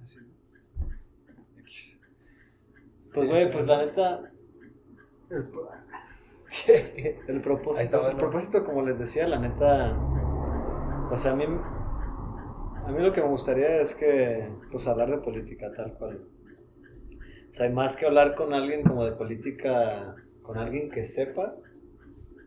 Así. X. Pues, güey, pues la neta. El propósito, como les decía, la neta. O sea, a mí lo que me gustaría es que, pues, hablar de política tal cual. O sea, y más que hablar con alguien como de política, con alguien que sepa,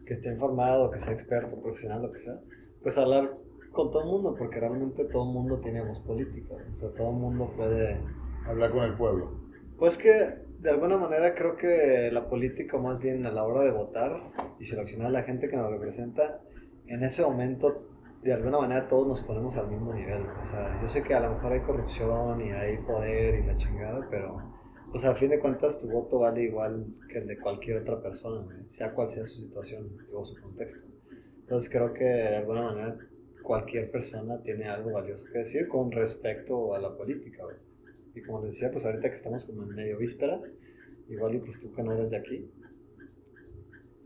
que esté informado, que sea experto, profesional, lo que sea, pues hablar con todo el mundo, porque realmente todo el mundo tiene voz política. O sea, todo el mundo puede hablar con el pueblo. Pues que de alguna manera creo que la política, más bien a la hora de votar y seleccionar a la gente que nos representa, en ese momento de alguna manera todos nos ponemos al mismo nivel. O sea, yo sé que a lo mejor hay corrupción y hay poder y la chingada, pero pues a fin de cuentas tu voto vale igual que el de cualquier otra persona, ¿no? Sea cual sea su situación o su contexto. Entonces creo que de alguna manera cualquier persona tiene algo valioso que decir con respecto a la política, ¿no? Y como les decía, pues ahorita que estamos como en medio vísperas, igual y pues tú que no eres de aquí,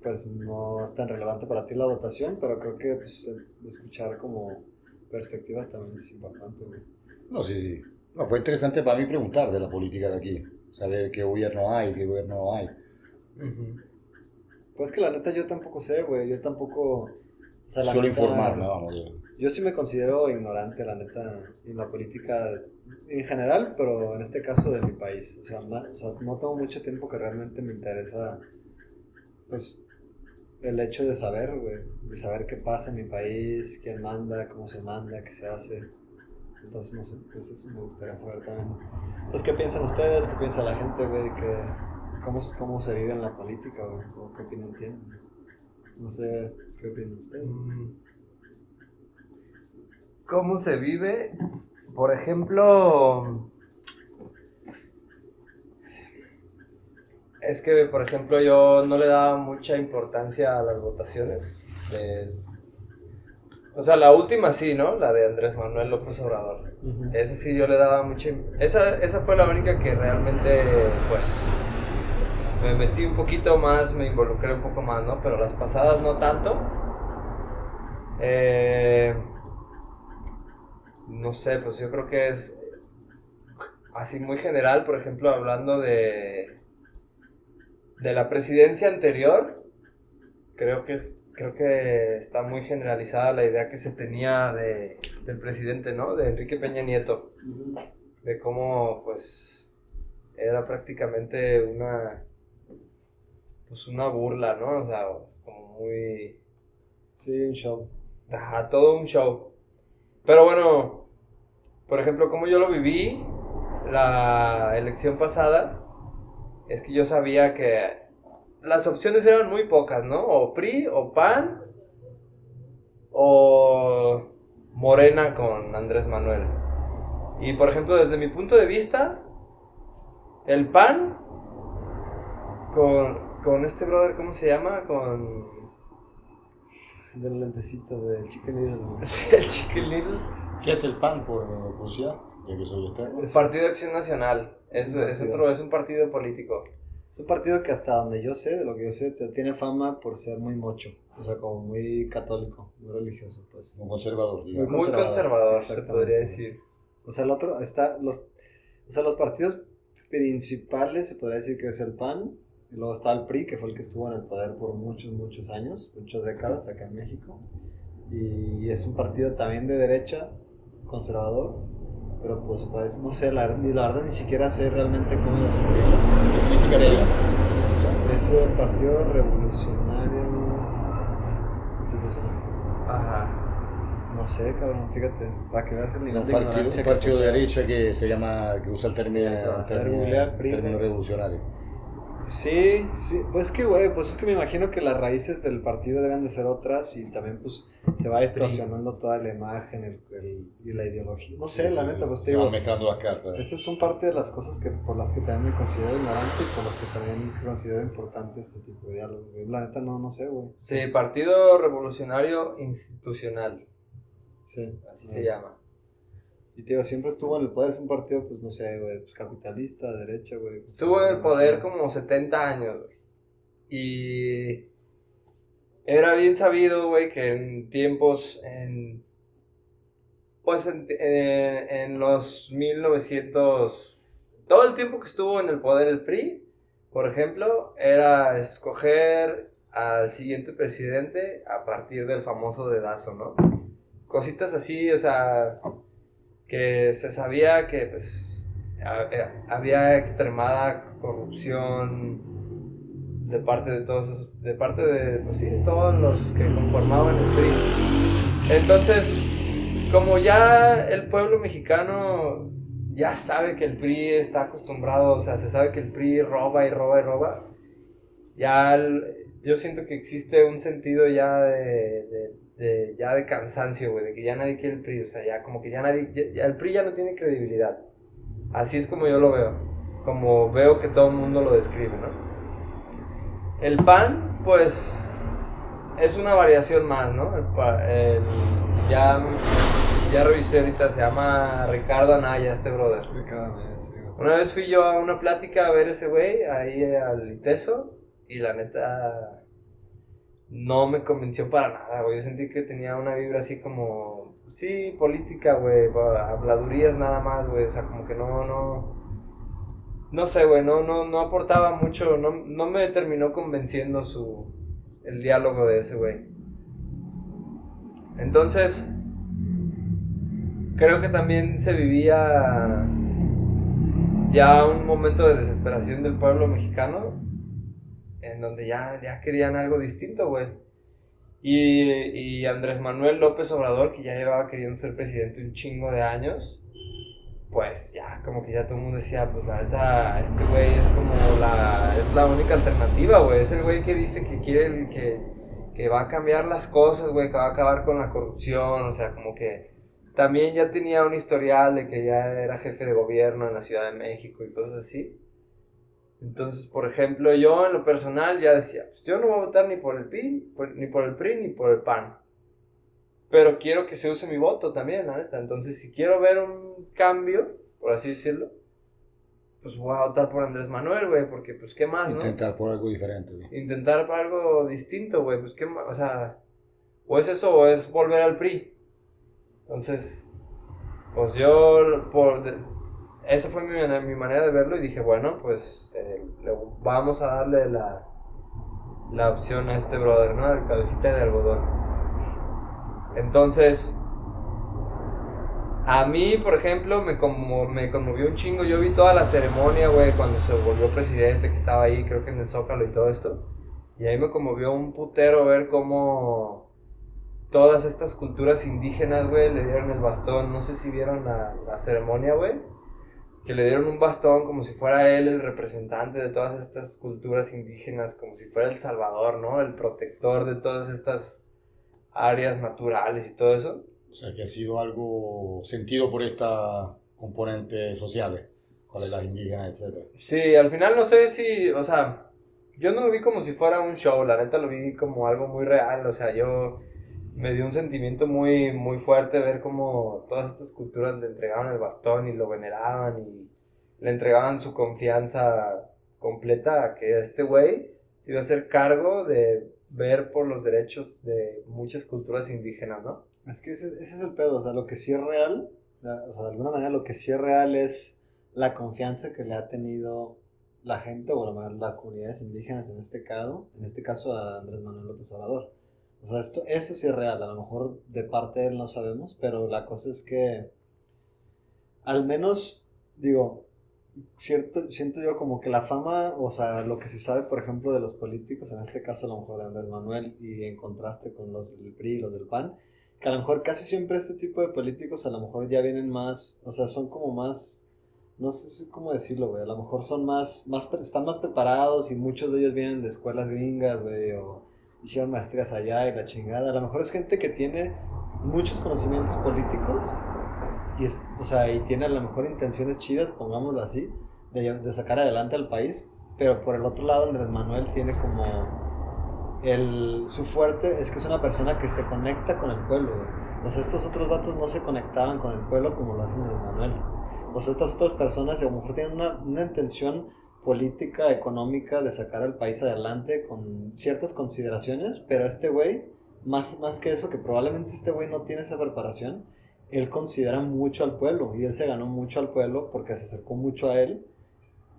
pues no es tan relevante para ti la votación, pero creo que pues, escuchar como perspectivas también es importante, güey. No, sí. No, fue interesante para mí preguntar de la política de aquí, saber qué gobierno hay, qué gobierno no hay. Uh-huh. Pues que la neta yo tampoco sé, güey, yo tampoco... O sea, Suelo informarme, vamos. Yo sí me considero ignorante, la neta, en la política en general, pero en este caso de mi país. O sea, no tengo mucho tiempo que realmente me interesa, pues, el hecho de saber, güey, de saber qué pasa en mi país, quién manda, cómo se manda, qué se hace. Entonces, no sé, pues eso me gustaría saber también. Pues, ¿qué piensan ustedes? ¿Qué piensa la gente, güey? ¿Cómo se vive en la política, güey? ¿O qué opinión tienen? No sé, ¿qué opinan ustedes? ¿Cómo se vive? Por ejemplo... Es que, por ejemplo, yo no le daba mucha importancia a las votaciones. O sea, la última sí, ¿no? La de Andrés Manuel López Obrador. Uh-huh. Esa sí yo le daba mucha... Esa fue la única que realmente, pues... Me metí un poquito más, me involucré un poco más, ¿no? Pero las pasadas no tanto. No sé, pues yo creo que es... Así muy general, por ejemplo, hablando de la presidencia anterior, creo que está muy generalizada la idea que se tenía del presidente, ¿no? De Enrique Peña Nieto. Uh-huh. De cómo, pues, era prácticamente una burla, ¿no? O sea, como muy... Sí, un show. Ajá, todo un show. Pero bueno, por ejemplo, como yo lo viví la elección pasada, es que yo sabía que las opciones eran muy pocas, ¿no? O PRI, o PAN, o Morena con Andrés Manuel. Y por ejemplo, desde mi punto de vista, el PAN con este brother, ¿cómo se llama? Con... Del lentecito, del Chicken Little. Sí, el Chicken Little. ¿Qué es el PAN, por curiosidad? Ya que soy externo. Partido de Acción Nacional. Es un partido político. Es un partido que hasta donde yo sé, de lo que yo sé, tiene fama por ser muy mocho. O sea, como muy católico, muy religioso, pues. Muy conservador, digamos. Muy conservador, se podría decir. O sea, el otro está... los partidos principales, se podría decir que es el PAN. Y luego está el PRI, que fue el que estuvo en el poder por muchos años, muchas décadas acá en México. Y es un partido también de derecha, conservador. Pero pues no sé, la verdad ni siquiera sé realmente cómo describirlos. ¿Qué significaría? Es el Partido Revolucionario Institucional. Ajá. No sé, cabrón, fíjate, para que veas el nivel de ignorancia. Un partido de derecha que se llama, que usa el término revolucionario. Sí, pues que güey, pues es que me imagino que las raíces del partido deben de ser otras y también pues se va distorsionando toda la imagen y la ideología. No sé, la neta, pues te digo. Se van mezclando las cartas. Estas son parte de las cosas por las que también me considero ignorante y por las que también considero importante este tipo de diálogo. La neta no sé, güey. Sí, Partido Revolucionario Institucional. Sí. Así se llama. Y te digo, siempre estuvo en el poder, es un partido, pues no sé, güey, pues capitalista, derecha, güey. Pues, estuvo en el poder como 70 años, güey. Y era bien sabido, güey, que en tiempos, Pues en los 1900, todo el tiempo que estuvo en el poder el PRI, por ejemplo, era escoger al siguiente presidente a partir del famoso dedazo, ¿no? Cositas así, o sea, que se sabía que pues había extremada corrupción de parte de todos esos, de parte de, pues sí, de todos los que conformaban el PRI. Entonces, como ya el pueblo mexicano ya sabe que el PRI está acostumbrado, o sea, se sabe que el PRI roba y roba y roba, yo siento que existe un sentido ya ya de cansancio, güey, de que ya nadie quiere el PRI, o sea, ya como que ya nadie, ya el PRI ya no tiene credibilidad. Así es como yo lo veo, como veo que todo el mundo lo describe, ¿no? El PAN, pues, es una variación más, ¿no? Ya revisé ahorita, se llama Ricardo Anaya, este brother. Ricardo Anaya, sí, güey. Una vez fui yo a una plática a ver ese güey, ahí al ITESO, y la neta no me convenció para nada, güey. Yo sentí que tenía una vibra así como, sí, política, güey, habladurías nada más, güey. O sea, como que no sé, güey, no aportaba mucho, no me terminó convenciendo el diálogo de ese güey. Entonces, creo que también se vivía ya un momento de desesperación del pueblo mexicano, en donde ya querían algo distinto, güey. Y Andrés Manuel López Obrador, que ya llevaba queriendo ser presidente un chingo de años, pues ya, como que ya todo el mundo decía, pues la neta, este güey es como es la única alternativa, güey. Es el güey que dice que quiere, que va a cambiar las cosas, güey, que va a acabar con la corrupción, o sea, como que también ya tenía un historial de que ya era jefe de gobierno en la Ciudad de México y cosas así. Entonces, por ejemplo, yo en lo personal ya decía, pues yo no voy a votar ni por el PRI, ni por el PRI, ni por el PAN. Pero quiero que se use mi voto también, la neta. Entonces, si quiero ver un cambio, por así decirlo, pues voy a votar por Andrés Manuel, güey, porque pues qué más, ¿no? Intentar por algo diferente, güey. Intentar por algo distinto, güey, pues qué más, o sea, o es eso o es volver al PRI. Entonces, pues esa fue mi manera de verlo y dije, bueno, pues vamos a darle la opción a este brother, ¿no? El cabecita de algodón. Entonces, a mí, por ejemplo, me conmovió un chingo. Yo vi toda la ceremonia, güey, cuando se volvió presidente, que estaba ahí, creo que en el Zócalo y todo esto. Y ahí me conmovió un putero ver cómo todas estas culturas indígenas, güey, le dieron el bastón. No sé si vieron la ceremonia, güey. Que le dieron un bastón como si fuera él el representante de todas estas culturas indígenas, como si fuera el salvador, ¿no? El protector de todas estas áreas naturales y todo eso. O sea, que ha sido algo sentido por esta componente sociales, con las indígenas, etc. Sí, al final no sé si, o sea, yo no lo vi como si fuera un show, la neta lo vi como algo muy real, o sea, me dio un sentimiento muy, muy fuerte ver cómo todas estas culturas le entregaban el bastón y lo veneraban y le entregaban su confianza completa a que este güey iba a hacer cargo de ver por los derechos de muchas culturas indígenas, ¿no? Es que ese es el pedo, o sea, lo que sí es real, o sea, de alguna manera lo que sí es real es la confianza que le ha tenido la gente, o las comunidades indígenas en este caso a Andrés Manuel López Obrador. O sea, esto sí es real, a lo mejor de parte de él no sabemos, pero la cosa es que, al menos, digo, siento yo como que la fama, o sea, lo que se sabe, por ejemplo, de los políticos, en este caso a lo mejor de Andrés Manuel, y en contraste con los del PRI y los del PAN, que a lo mejor casi siempre este tipo de políticos a lo mejor ya vienen más, o sea, son como más, no sé cómo decirlo, güey, a lo mejor son están más preparados y muchos de ellos vienen de escuelas gringas, güey, o hicieron maestrías allá y la chingada. A lo mejor es gente que tiene muchos conocimientos políticos o sea, y tiene a lo mejor intenciones chidas, pongámoslo así, de sacar adelante al país, pero por el otro lado Andrés Manuel tiene como su fuerte es que es una persona que se conecta con el pueblo, güey. O sea, estos otros vatos no se conectaban con el pueblo como lo hace Andrés Manuel. O sea, estas otras personas a lo mejor tienen una intención política, económica de sacar al país adelante con ciertas consideraciones, pero este güey, más que eso, que probablemente este güey no tiene esa preparación, él considera mucho al pueblo y él se ganó mucho al pueblo porque se acercó mucho a él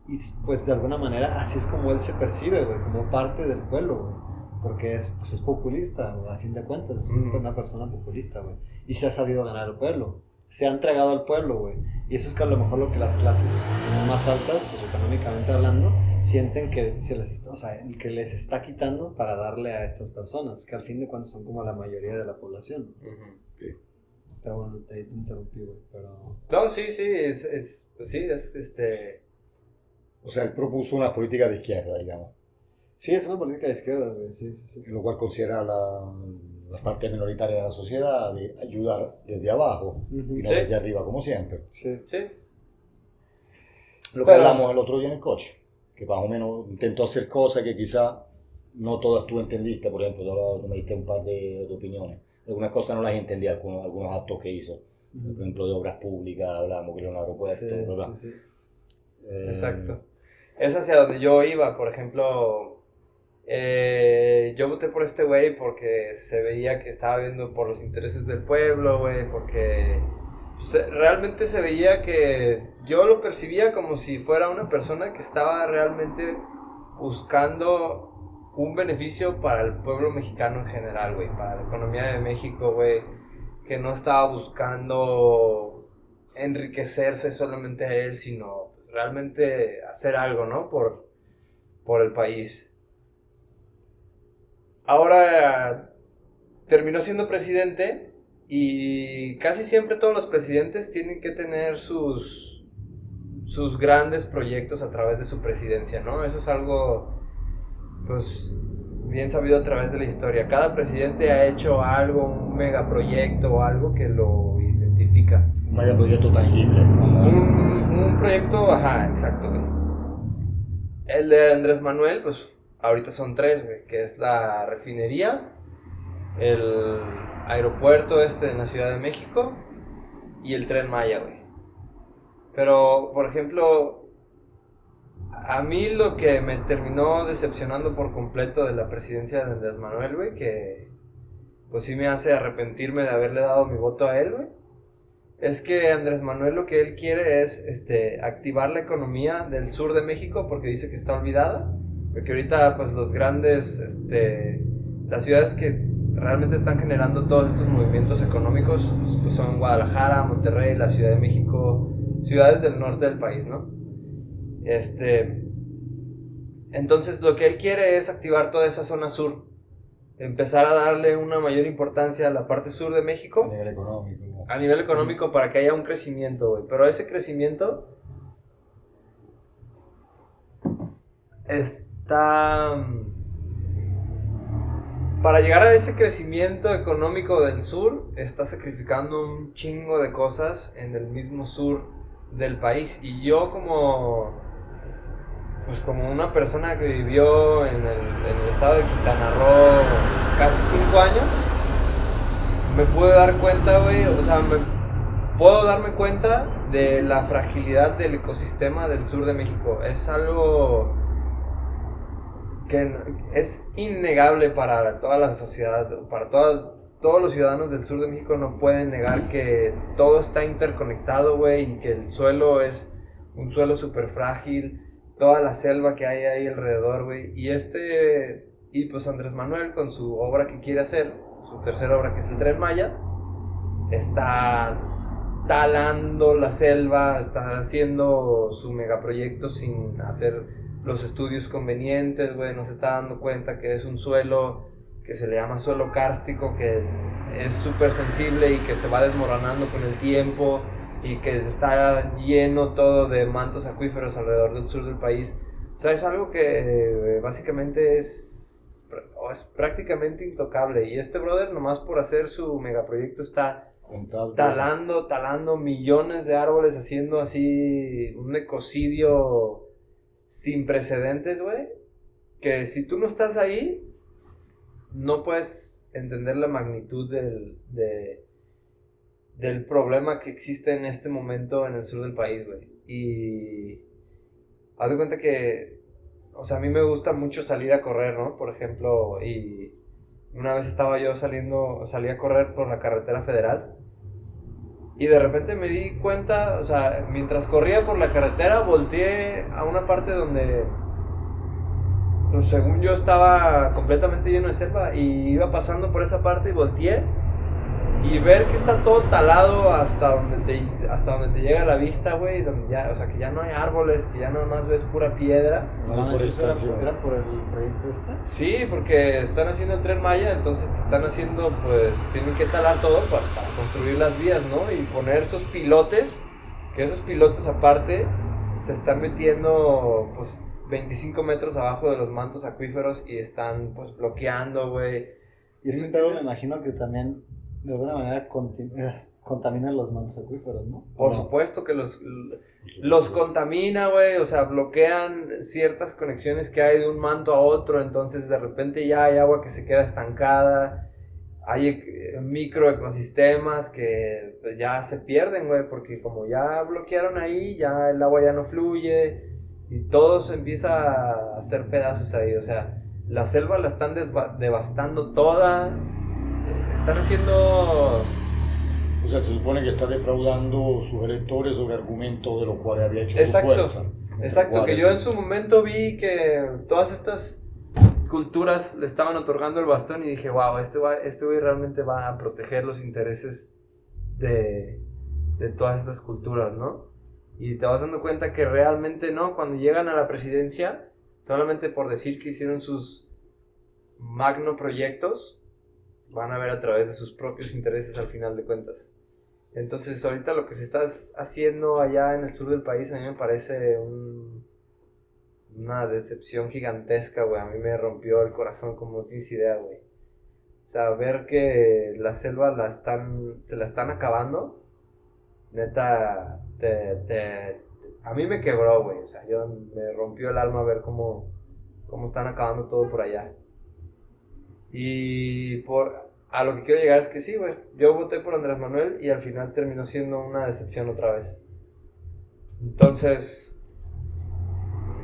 y pues de alguna manera así es como él se percibe, güey, como parte del pueblo, güey, porque pues es populista, güey, a fin de cuentas, es una persona populista, güey, y se ha sabido ganar al pueblo, se ha entregado al pueblo, güey, y eso es que a lo mejor lo que las clases más altas, socioeconómicamente hablando, sienten que que les está quitando para darle a estas personas, que al fin de cuentas son como la mayoría de la población. Sí. Pero bueno, te interrumpí, güey, pero... No, sí, O sea, él propuso una política de izquierda, digamos, Sí, es una política de izquierda, güey, sí. en lo cual considera la parte minoritaria de la sociedad de ayudar desde abajo y no Sí. desde arriba, como siempre. Sí. Sí. Lo que Pero- hablamos el otro día en el coche, que más o menos intentó hacer cosas que quizá no todas tú entendiste. Por ejemplo, tú me diste un par de opiniones. Algunas cosas no las entendí, algunos actos que hizo. Por ejemplo, de obras públicas, hablamos que era un aeropuerto, Sí, bla, bla. sí. Exacto. Es hacia donde yo iba, por ejemplo, yo voté por este güey porque se veía que estaba viendo por los intereses del pueblo, güey, porque realmente se veía que yo lo percibía como si fuera una persona que estaba realmente buscando un beneficio para el pueblo mexicano en general, güey, para la economía de México, güey, que no estaba buscando enriquecerse solamente a él, sino realmente hacer algo, ¿no? Por el país. Ahora terminó siendo presidente y casi siempre todos los presidentes tienen que tener sus grandes proyectos a través de su presidencia, ¿no? Eso es algo, pues, bien sabido a través de la historia. Cada presidente ha hecho algo, un megaproyecto o algo que lo identifica. Un megaproyecto tangible. Un proyecto, ajá, exacto, güey. El de Andrés Manuel, pues ahorita son 3, güey, que es la refinería, el aeropuerto en la Ciudad de México y el Tren Maya, güey. Pero, por ejemplo, a mí lo que me terminó decepcionando por completo de la presidencia de Andrés Manuel, güey, que pues sí me hace arrepentirme de haberle dado mi voto a él, güey, es que Andrés Manuel lo que él quiere es activar la economía del sur de México porque dice que está olvidada, porque ahorita pues los grandes, las ciudades que realmente están generando todos estos movimientos económicos pues son Guadalajara, Monterrey, la Ciudad de México, ciudades del norte del país, ¿no? Entonces lo que él quiere es activar toda esa zona sur, empezar a darle una mayor importancia a la parte sur de México. A nivel económico. A nivel económico para que haya un crecimiento, güey. Pero ese crecimiento está... Para llegar a ese crecimiento económico del sur, está sacrificando un chingo de cosas en el mismo sur del país. Y yo pues como una persona que vivió en el estado de Quintana Roo casi 5 años, me pude dar cuenta, güey, puedo darme cuenta de la fragilidad del ecosistema del sur de México. Es algo que es innegable para toda la sociedad, para todos los ciudadanos del sur de México no pueden negar que todo está interconectado, güey, y que el suelo es un suelo súper frágil, toda la selva que hay ahí alrededor, güey, y pues Andrés Manuel con su obra que quiere hacer, su tercera obra que es el Tren Maya, está talando la selva, está haciendo su megaproyecto sin hacer los estudios convenientes, güey, nos está dando cuenta que es un suelo que se le llama suelo kárstico, que es súper sensible y que se va desmoronando con el tiempo y que está lleno todo de mantos acuíferos alrededor del sur del país. O sea, es algo que básicamente es prácticamente intocable. Y este brother, nomás por hacer su megaproyecto, está talando millones de árboles, haciendo así un ecocidio sin precedentes, güey. Que si tú no estás ahí, no puedes entender la magnitud del problema que existe en este momento en el sur del país, güey. Y haz de cuenta que, o sea, a mí me gusta mucho salir a correr, ¿no? Por ejemplo, y una vez salí a correr por la carretera federal Y de repente me di cuenta, o sea, mientras corría por la carretera, volteé a una parte donde, pues, según yo, estaba completamente lleno de selva, y iba pasando por esa parte y volteé, y ver que está todo talado hasta donde te llega la vista, güey, donde ya, o sea, que ya no hay árboles, que ya nada más ves pura piedra. ¿Era por el proyecto este? Sí, porque están haciendo el Tren Maya, entonces tienen que talar todo para construir las vías, ¿no? Y poner esos pilotes, que esos pilotes aparte se están metiendo, pues, 25 metros abajo de los mantos acuíferos y están, pues, bloqueando, güey. Y ese pedo me imagino que también, de alguna manera, contamina los mantos acuíferos, ¿no? Por supuesto que los contamina, güey, o sea, bloquean ciertas conexiones que hay de un manto a otro, entonces de repente ya hay agua que se queda estancada, hay microecosistemas que pues, ya se pierden, güey, porque como ya bloquearon ahí, ya el agua ya no fluye y todo se empieza a hacer pedazos ahí, o sea, la selva la están devastando toda, están haciendo... O sea, se supone que está defraudando sus electores sobre argumentos de los cuales había hecho su fuerza. Exacto, que yo en su momento vi que todas estas culturas le estaban otorgando el bastón y dije, wow, este güey realmente va a proteger los intereses de todas estas culturas, ¿no? Y te vas dando cuenta que realmente no, cuando llegan a la presidencia, solamente por decir que hicieron sus magno proyectos, van a ver a través de sus propios intereses al final de cuentas. Entonces ahorita lo que se está haciendo allá en el sur del país a mí me parece una decepción gigantesca, güey. A mí me rompió el corazón como no tienes idea, güey. O sea, ver que la selva se la están acabando, neta, a mí me quebró, güey. O sea, me rompió el alma ver cómo están acabando todo por allá. Y a lo que quiero llegar es que sí, güey. Yo voté por Andrés Manuel y al final terminó siendo una decepción otra vez. Entonces,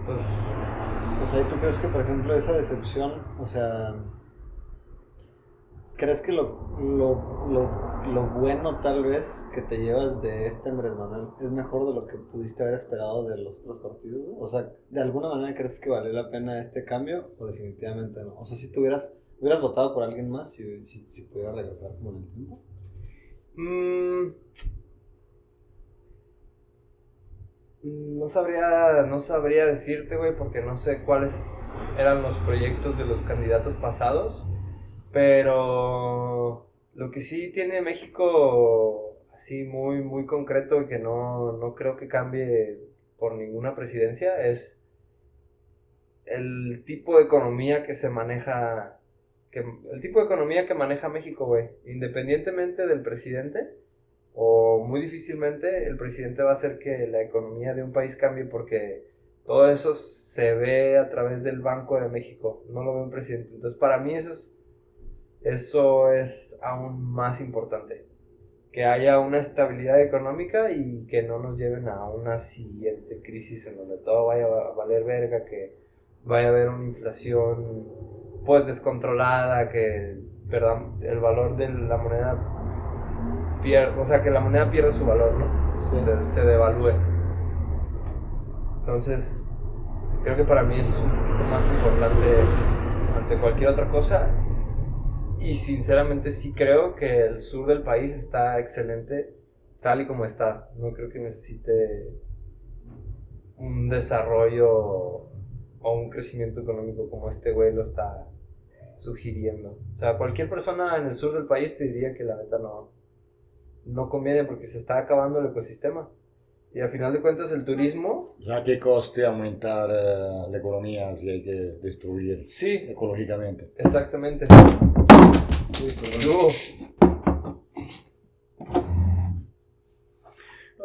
pues... O sea, ¿y tú crees que, por ejemplo, esa decepción, o sea... ¿Crees que lo bueno tal vez que te llevas de este Andrés Manuel es mejor de lo que pudiste haber esperado de los otros partidos? O sea, ¿de alguna manera crees que valió la pena este cambio o definitivamente no? O sea, si hubieras votado por alguien más si pudiera regresar como en el tiempo. No sabría decirte, güey, porque no sé cuáles eran los proyectos de los candidatos pasados, pero lo que sí tiene México así muy, muy concreto y que no creo que cambie por ninguna presidencia es el tipo de economía que se maneja. El tipo de economía que maneja México, güey, independientemente del presidente, o muy difícilmente el presidente va a hacer que la economía de un país cambie porque todo eso se ve a través del Banco de México, no lo ve un presidente. Entonces para mí eso es aún más importante, que haya una estabilidad económica y que no nos lleven a una siguiente crisis en donde todo vaya a valer verga, que vaya a haber una inflación pues descontrolada, que el valor de la moneda o sea, que la moneda pierda su valor, ¿no? Sí. Se devalúe. Entonces, creo que para mí eso es un poquito más importante ante cualquier otra cosa. Y sinceramente sí creo que el sur del país está excelente tal y como está. No creo que necesite un desarrollo o un crecimiento económico como este güey lo está sugiriendo. O sea, cualquier persona en el sur del país te diría que la neta no conviene porque se está acabando el ecosistema. Y al final de cuentas el turismo... O sea, ¿qué coste aumentar la economía si hay que destruir ecológicamente? Exactamente.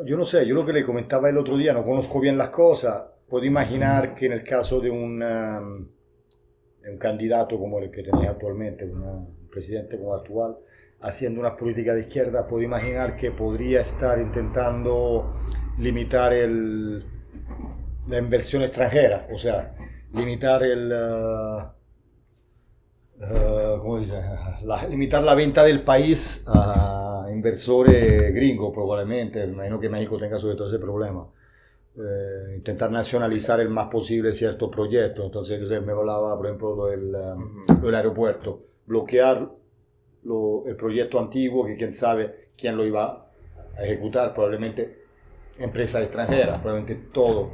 Yo no sé, yo lo que le comentaba el otro día, no conozco bien las cosas, puedo imaginar que en el caso de un candidato como el que tenía actualmente, un presidente como el actual, haciendo una política de izquierda, puedo imaginar que podría estar intentando limitar la inversión extranjera, o sea, limitar limitar la venta del país inversores gringos probablemente, imagino que México tenga sobre todo ese problema. Intentar nacionalizar el más posible ciertos proyectos. Entonces, me hablaba, por ejemplo, lo del aeropuerto, bloquear el proyecto antiguo, que quién sabe quién lo iba a ejecutar, probablemente empresas extranjeras, probablemente todo,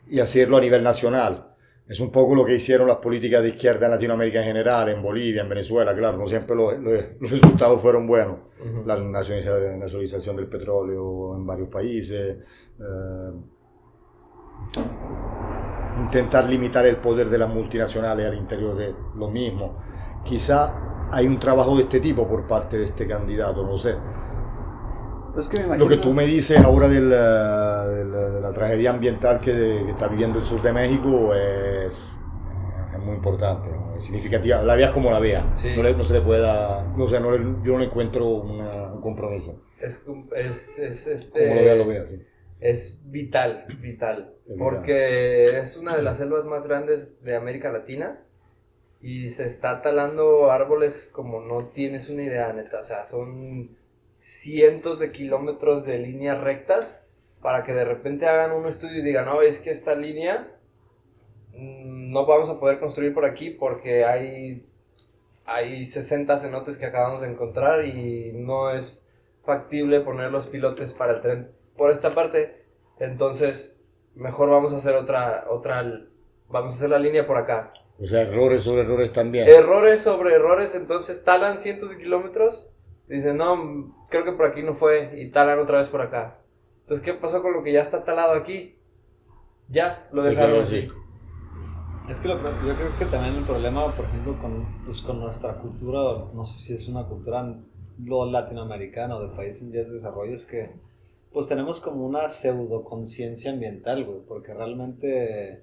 y hacerlo a nivel nacional. Es un poco lo que hicieron las políticas de izquierda en Latinoamérica en general, en Bolivia, en Venezuela, claro, no siempre los resultados fueron buenos. La nacionalización del petróleo en varios países, intentar limitar el poder de las multinacionales al interior de lo mismo. Quizá hay un trabajo de este tipo por parte de este candidato, no sé. Es que me imagino... Lo que tú me dices ahora de la tragedia ambiental que está viviendo el sur de México es muy importante, ¿no? Es significativa, la veas como la veas, Sí. no se le puede dar, yo no le encuentro un compromiso. Como lo veas, sí. Es vital, porque es una de las selvas más grandes de América Latina y se está talando árboles como no tienes una idea, neta, o sea, son cientos de kilómetros de líneas rectas para que de repente hagan un estudio y digan, no, es que esta línea no vamos a poder construir por aquí porque hay 60 cenotes que acabamos de encontrar y no es factible poner los pilotes para el tren por esta parte, entonces mejor vamos a hacer vamos a hacer la línea por acá. O sea, errores sobre errores también. Errores sobre errores, entonces talan cientos de kilómetros, dicen, no, creo que por aquí no fue, y talan otra vez por acá. Entonces, ¿qué pasó con lo que ya está talado aquí? Ya, lo dejaron así. Es que yo creo que también el problema, por ejemplo, con nuestra cultura, no sé si es una cultura latinoamericana o de países en vías de desarrollo, es que pues tenemos como una pseudo conciencia ambiental, güey, porque realmente,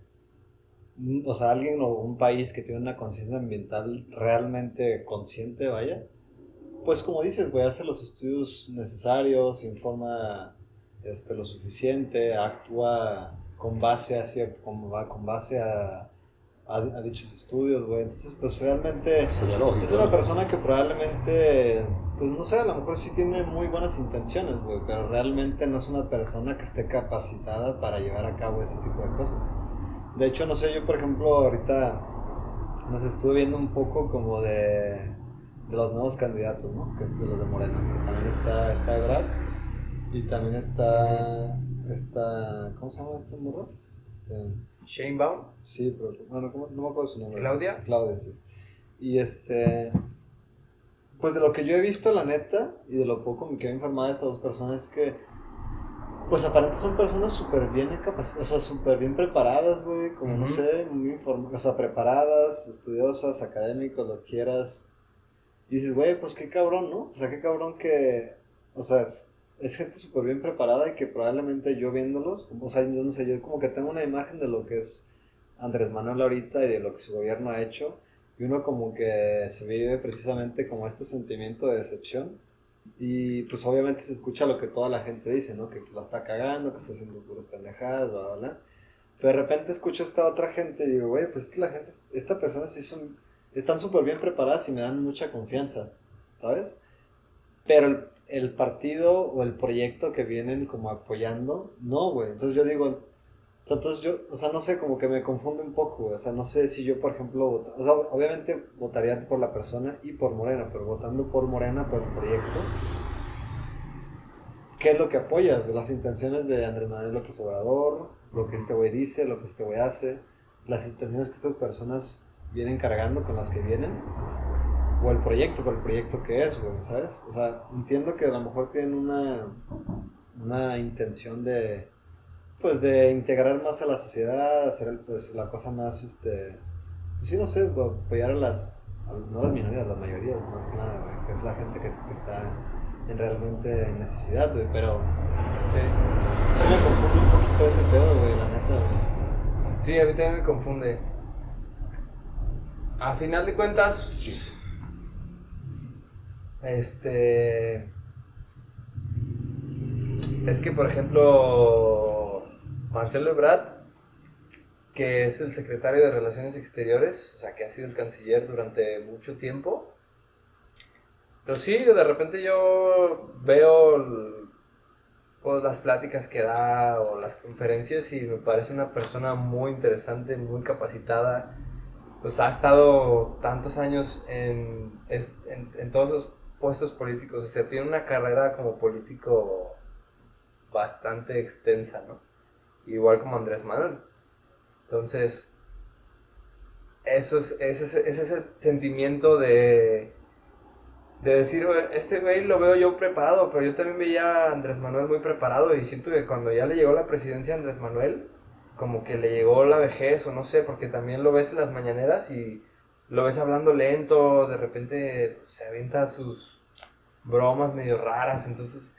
o sea, alguien o un país que tiene una conciencia ambiental realmente consciente, vaya, pues como dices, güey, hace los estudios necesarios, informa lo suficiente, actúa con base a dichos estudios, güey. Entonces, pues realmente es una persona que probablemente, pues no sé, a lo mejor sí tiene muy buenas intenciones, güey, pero realmente no es una persona que esté capacitada para llevar a cabo ese tipo de cosas. De hecho, no sé, yo por ejemplo ahorita nos estuve viendo un poco como de los nuevos candidatos, ¿no? Que es de los de Morena, que también está Ebrard y también está ¿cómo se llama este morro? Sheinbaum. Sí, pero bueno, no me acuerdo su nombre. ¿Claudia? Claudia, sí. Y pues de lo que yo he visto, la neta, y de lo poco que he informado de estas dos personas, es que pues aparentemente son personas súper bien capacitadas, o sea, súper bien preparadas, güey, como no sé, muy informadas, o sea, preparadas, estudiosas, académicos, lo quieras. Y dices, güey, pues qué cabrón, ¿no? O sea, qué cabrón que, o sea, es gente súper bien preparada y que probablemente yo viéndolos, o sea, yo no sé, yo como que tengo una imagen de lo que es Andrés Manuel ahorita y de lo que su gobierno ha hecho, y uno como que se vive precisamente como este sentimiento de decepción, y pues obviamente se escucha lo que toda la gente dice, ¿no? Que la está cagando, que está haciendo puras pendejadas, bla, bla, bla. Pero de repente escucho a esta otra gente y digo, güey, pues es que la gente, esta persona sí están súper bien preparadas y me dan mucha confianza, ¿sabes? Pero el partido o el proyecto que vienen como apoyando, no, güey. Entonces yo digo, o sea, no sé, como que me confunde un poco, güey. O sea, no sé si yo, por ejemplo, o sea, obviamente votaría por la persona y por Morena, pero votando por Morena, por el proyecto, ¿qué es lo que apoyas? Las intenciones de Andrés Manuel López Obrador, lo que este güey dice, lo que este güey hace, las intenciones que estas personas vienen cargando con las que vienen, o el proyecto, por el proyecto que es, güey, ¿sabes? O sea, entiendo que a lo mejor tienen una intención de, pues, de integrar más a la sociedad, hacer, pues, la cosa más, pues, sí, no sé, apoyar no las minorías, las mayorías, más que nada, güey, que es la gente que está realmente en necesidad, güey, pero sí me confunde un poquito ese pedo, güey, la neta, güey. Sí, a mí también me confunde. A final de cuentas, es que, por ejemplo, Marcelo Ebrard, que es el secretario de Relaciones Exteriores, o sea, que ha sido el canciller durante mucho tiempo, Pero sí, de repente yo veo pues, las pláticas que da o las conferencias y me parece una persona muy interesante, muy capacitada. Pues ha estado tantos años en todos los puestos políticos, o sea, tiene una carrera como político bastante extensa, ¿no? Igual como Andrés Manuel. Entonces, ese es el sentimiento de decir, este güey lo veo yo preparado, pero yo también veía a Andrés Manuel muy preparado y siento que cuando ya le llegó la presidencia a Andrés Manuel, como que le llegó la vejez o no sé, porque también lo ves en las mañaneras y lo ves hablando lento, de repente se avienta sus bromas medio raras, entonces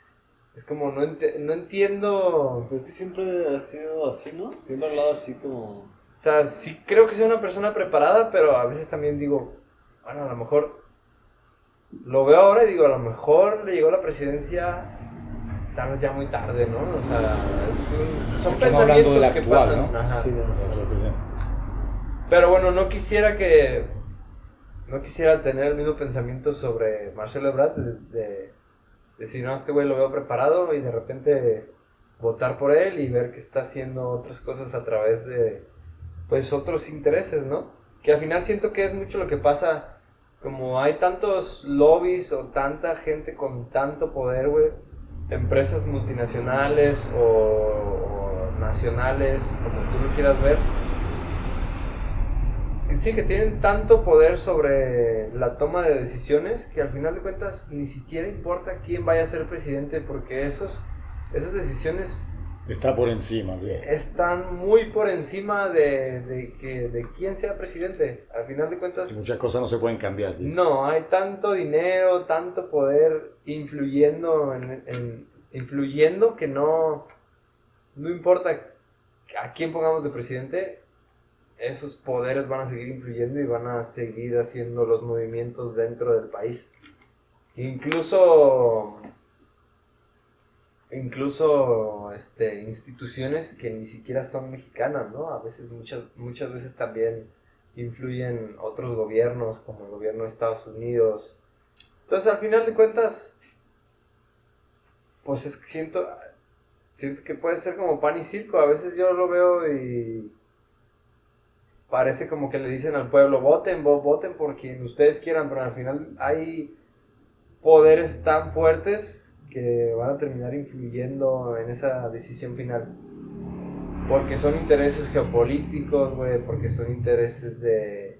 es como no entiendo, Pues que siempre ha sido así, ¿no? Siempre ha hablado así como... o sea, sí creo que sea una persona preparada, pero a veces también digo, bueno, a lo mejor lo veo ahora y digo, a lo mejor le llegó la presidencia tal vez ya muy tarde, ¿no? O sea, son Estamos hablando pensamientos del que actual, pasan. ¿no? Ajá. Sí, de Lo que sea. Pero bueno, no quisiera tener el mismo pensamiento sobre Marcelo Ebrard de decir, no, este güey lo veo preparado y de repente votar por él y ver que está haciendo otras cosas a través de, pues, otros intereses, ¿no? Que al final siento que es mucho lo que pasa, como hay tantos lobbies o tanta gente con tanto poder, güey, empresas multinacionales o nacionales, como tú lo quieras ver, que sí, que tienen tanto poder sobre la toma de decisiones que al final de cuentas ni siquiera importa quién vaya a ser presidente porque esas decisiones Está por encima, sí. están muy por encima de quién sea presidente. Al final de cuentas, Y muchas cosas no se pueden cambiar. ¿Sí? no, hay tanto dinero, tanto poder influyendo que no importa a quién pongamos de presidente, esos poderes van a seguir influyendo y van a seguir haciendo los movimientos dentro del país. Incluso instituciones que ni siquiera son mexicanas, ¿no? A veces, muchas veces también influyen otros gobiernos, como el gobierno de Estados Unidos. Entonces, al final de cuentas, pues siento que puede ser como pan y circo. A veces yo lo veo y parece como que le dicen al pueblo, voten por quien ustedes quieran, pero al final hay poderes tan fuertes que van a terminar influyendo en esa decisión final. Porque son intereses geopolíticos, güey, porque son intereses de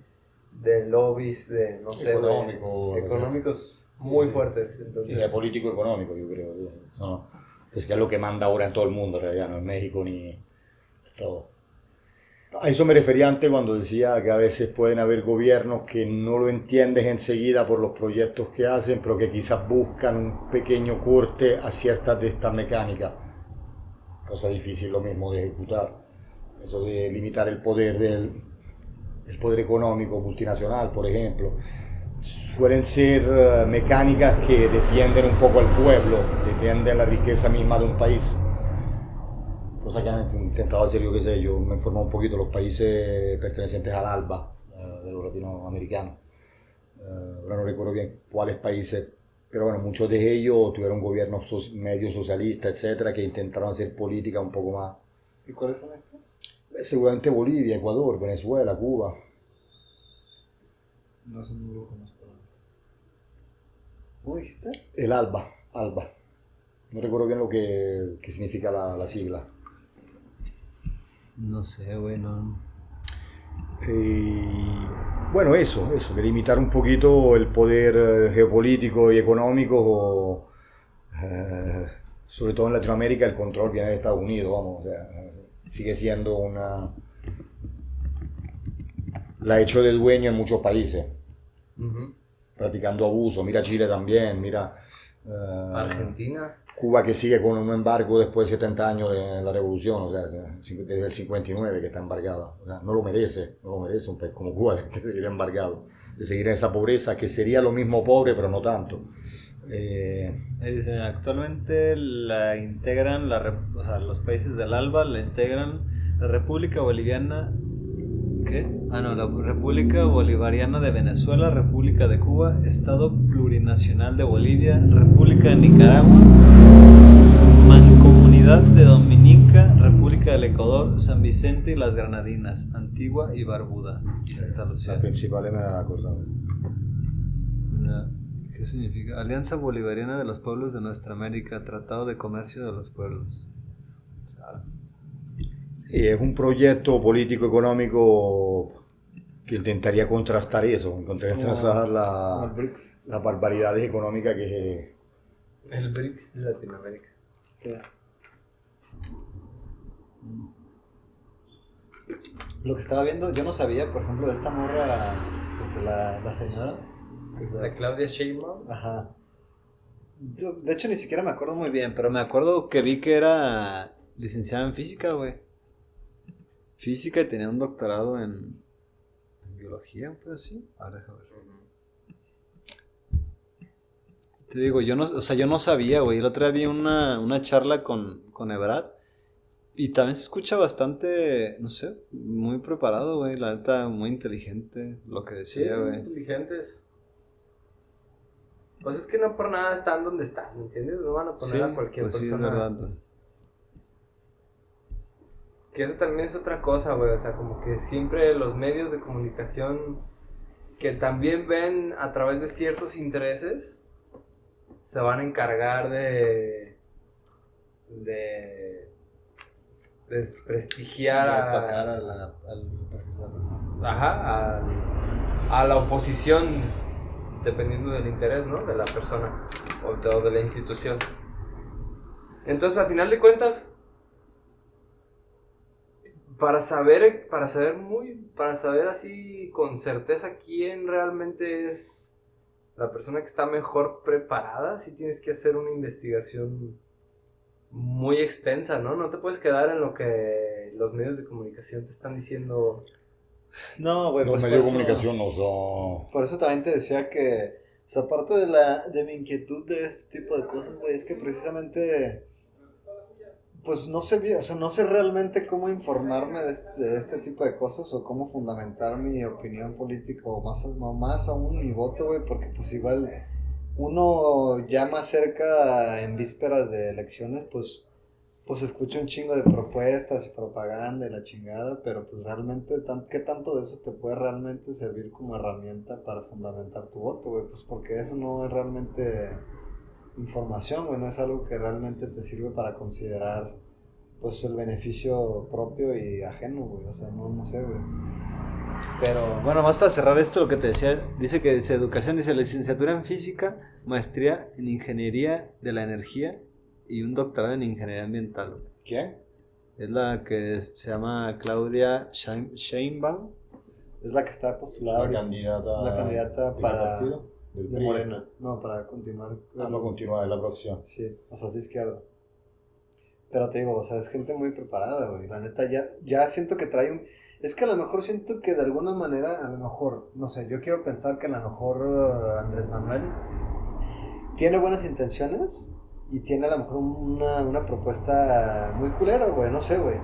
lobbies, de, no sé, económicos muy fuertes. Entonces, Sí, político económico, yo creo. No, es que es lo que manda ahora en todo el mundo, en realidad, no en México ni todo. A eso me refería antes cuando decía que a veces pueden haber gobiernos que no lo entiendes enseguida por los proyectos que hacen, pero que quizás buscan un pequeño corte a ciertas de estas mecánicas. Cosa difícil lo mismo de ejecutar. Eso de limitar el poder el poder económico multinacional, por ejemplo. Suelen ser mecánicas que defienden un poco al pueblo, defienden la riqueza misma de un país. Cosa que han intentado hacer, yo qué sé, yo me he informado un poquito los países pertenecientes al ALBA, de los latinoamericanos. Ahora no recuerdo bien cuáles países, pero bueno, muchos de ellos tuvieron gobiernos medio socialistas, etcétera, que intentaron hacer política un poco más. ¿Y cuáles son estos? Seguramente Bolivia, Ecuador, Venezuela, Cuba. No sé, no lo conozco. ¿Cómo dijiste? El ALBA. No recuerdo bien lo que significa la sigla. No sé, güey, no. Bueno, eso, de limitar un poquito el poder geopolítico y económico, sobre todo en Latinoamérica el control viene de Estados Unidos, vamos, o sea, sigue siendo la hecho de dueño en muchos países, practicando abuso. Mira Chile también, mira Argentina. Cuba, que sigue con un embargo después de 70 años de la revolución, o sea, desde el 59 que está embargada. O sea, no lo merece un país como Cuba de seguir embargado, de seguir en esa pobreza, que sería lo mismo pobre, pero no tanto. Dicen, actualmente la integran, o sea, los países del ALBA la integran la República Boliviana, ¿Qué? Ah, no, la República Bolivariana de Venezuela, República de Cuba, Estado Plurinacional de Bolivia, República de Nicaragua, Mancomunidad de Dominica, República del Ecuador, San Vicente y las Granadinas, Antigua y Barbuda y Santa Lucía. La principal me la acordaba. ¿Qué significa? Alianza Bolivariana de los Pueblos de Nuestra América, Tratado de Comercio de los Pueblos. Y es un proyecto político-económico que intentaría contrastar eso, contrastar las barbaridades económicas que... El BRICS de Latinoamérica. Lo que estaba viendo, yo no sabía, por ejemplo, de esta morra, pues la señora. La Claudia Sheinbaum. Ajá. De hecho, ni siquiera me acuerdo muy bien, pero me acuerdo que vi que era licenciada en física, güey. Física y tenía un doctorado en biología, pues sí. Ahora déjame ver. Te digo, yo no sabía, güey. El otro día vi una charla con Ebrard. Y también se escucha bastante, no sé, muy preparado, güey. La neta, muy inteligente lo que decía, güey. Sí, inteligentes. Pues es que no por nada están donde están, ¿me entiendes? No van a poner a cualquier persona. Sí, es verdad, güey. Que eso también es otra cosa, güey. O sea, como que siempre los medios de comunicación que también ven a través de ciertos intereses se van a encargar de desprestigiar a la oposición, dependiendo del interés, ¿no? De la persona o de la institución. Entonces, al final de cuentas, para saber así con certeza quién realmente es la persona que está mejor preparada, sí tienes que hacer una investigación muy extensa, ¿no? No te puedes quedar en lo que los medios de comunicación te están diciendo. No, güey, Los pues medios de comunicación no son... Por eso también te decía que, o sea, aparte de mi inquietud de este tipo de cosas, güey, es que precisamente, pues no sé, o sea, no sé realmente cómo informarme de este tipo de cosas o cómo fundamentar mi opinión política o más aún mi voto, güey, porque pues igual uno ya más cerca en vísperas de elecciones, pues escucha un chingo de propuestas y propaganda y la chingada, pero pues realmente, ¿qué tanto de eso te puede realmente servir como herramienta para fundamentar tu voto, güey? Pues porque eso no es realmente información, güey, no es algo que realmente te sirve para considerar, pues, el beneficio propio y ajeno, güey, o sea, no sé, güey. Pero, bueno, más para cerrar esto, lo que te decía, dice que dice educación, dice licenciatura en física, maestría en ingeniería de la energía y un doctorado en ingeniería ambiental. ¿Quién? Es la que se llama Claudia Sheinbaum. Es la que está postulada. La candidata para de Morena. No, para continuar. No continuar en la próxima. Sí, o sea, es de izquierda. Pero te digo, o sea, es gente muy preparada, güey. La neta, ya siento que trae un... Es que a lo mejor siento que de alguna manera, a lo mejor, no sé, yo quiero pensar que a lo mejor Andrés Manuel tiene buenas intenciones y tiene a lo mejor una propuesta muy culera, güey, no sé, güey.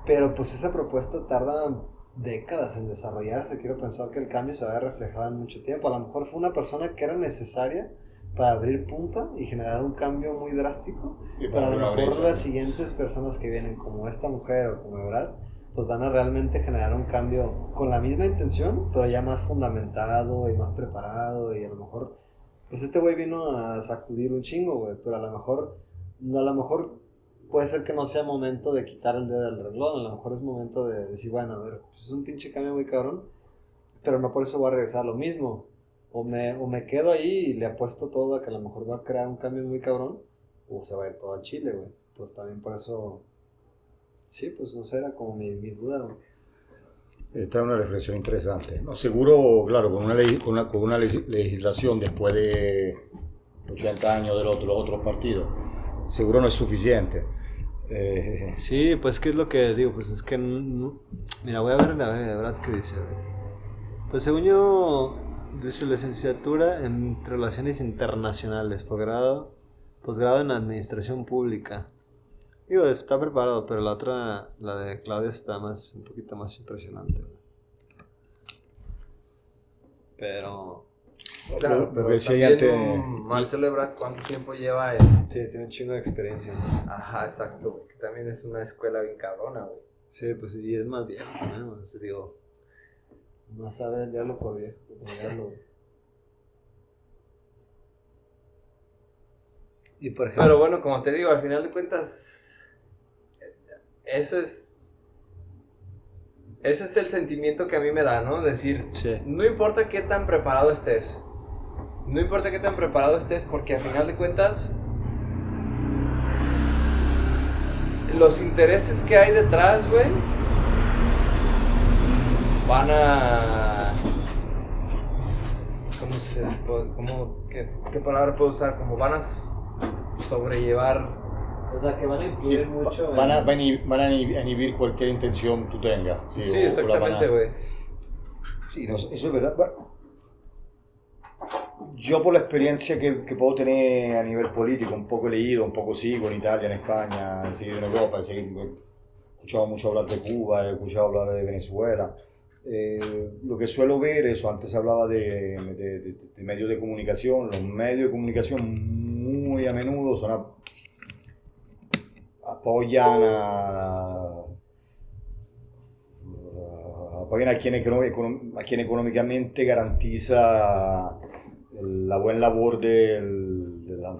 Pero pues esa propuesta tarda décadas en desarrollarse. Quiero pensar que el cambio se va a reflejar en mucho tiempo. A lo mejor fue una persona que era necesaria para abrir punta y generar un cambio muy drástico. Pero a lo mejor las siguientes personas que vienen, como esta mujer o como Ebrard, pues van a realmente generar un cambio con la misma intención, pero ya más fundamentado y más preparado. Y a lo mejor, pues este güey vino a sacudir un chingo, güey, pero a lo mejor puede ser que no sea momento de quitar el dedo del renglón. A lo mejor es momento de decir, bueno, a ver, pues es un pinche cambio muy cabrón, pero no por eso voy a regresar a lo mismo. O me quedo ahí y le apuesto todo a que a lo mejor va a crear un cambio muy cabrón, o se va a ir todo a Chile, güey. Pues también por eso, sí, pues no sé, era como mi duda, güey. Esta es una reflexión interesante. No, seguro, claro, con una legislación después de 80 años de los otros partidos, seguro no es suficiente. Sí, pues qué es lo que digo, pues es que mira, voy a ver la verdad que dice, güey. Pues según yo, dice licenciatura en Relaciones Internacionales, posgrado en Administración Pública. Digo, está preparado, pero la otra, la de Claudia, está un poquito más impresionante. Pero Claro, pero Porque si también antes- Marcelo Ebrard, ¿cuánto tiempo lleva sí, tiene un chingo de experiencia. Ajá, exacto, güey, que también es una escuela bien cabrona, güey. Sí, pues sí, y es más viejo también, pues, digo, más sabe el diablo por viejo, por diablo. Y por ejemplo, Pero bueno, como te digo, al final de cuentas, eso es, ese es el sentimiento que a mí me da, ¿no? Decir, sí, no importa qué tan preparado estés, no importa qué tan preparado estés, porque al final de cuentas, los intereses que hay detrás, güey, van a... ¿Qué palabra puedo usar? Como van a sobrellevar... o sea, que van a Sí, influir mucho van a inhibir cualquier intención que tú tengas. Sí, o la exactamente, van a- güey. Sí, no, eso es verdad. Bueno, yo por la experiencia que puedo tener a nivel político, un poco he leído, un poco sigo en Italia, en España, sí, en Europa, sí, he escuchado mucho hablar de Cuba, he escuchado hablar de Venezuela. Lo que suelo ver, eso, antes hablaba de medios de comunicación, los medios de comunicación muy a menudo apoyan a quien económicamente garantiza la buena labor de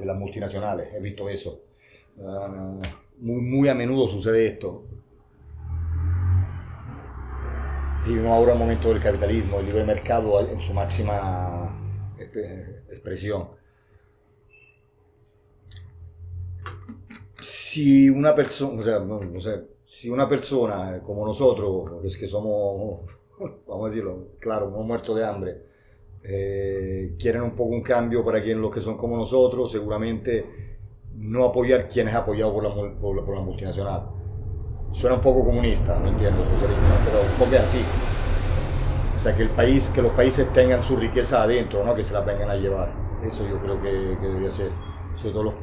las multinacionales. He visto eso. Muy a menudo sucede esto. Vivimos ahora un momento del capitalismo, el libre mercado en su máxima expresión. Si una persona, o sea, no sé, si una persona como nosotros, es que somos, vamos a decirlo, claro, hemos muerto de hambre, quieren un poco un cambio para quienes los que son como nosotros, seguramente no apoyar quienes apoyado por la multinacional. Suena un poco comunista, no entiendo, socialista, pero un poco es así. O sea, que los países tengan su riqueza adentro, no que se la vengan a llevar. Eso yo creo que debería ser. Sobre todo los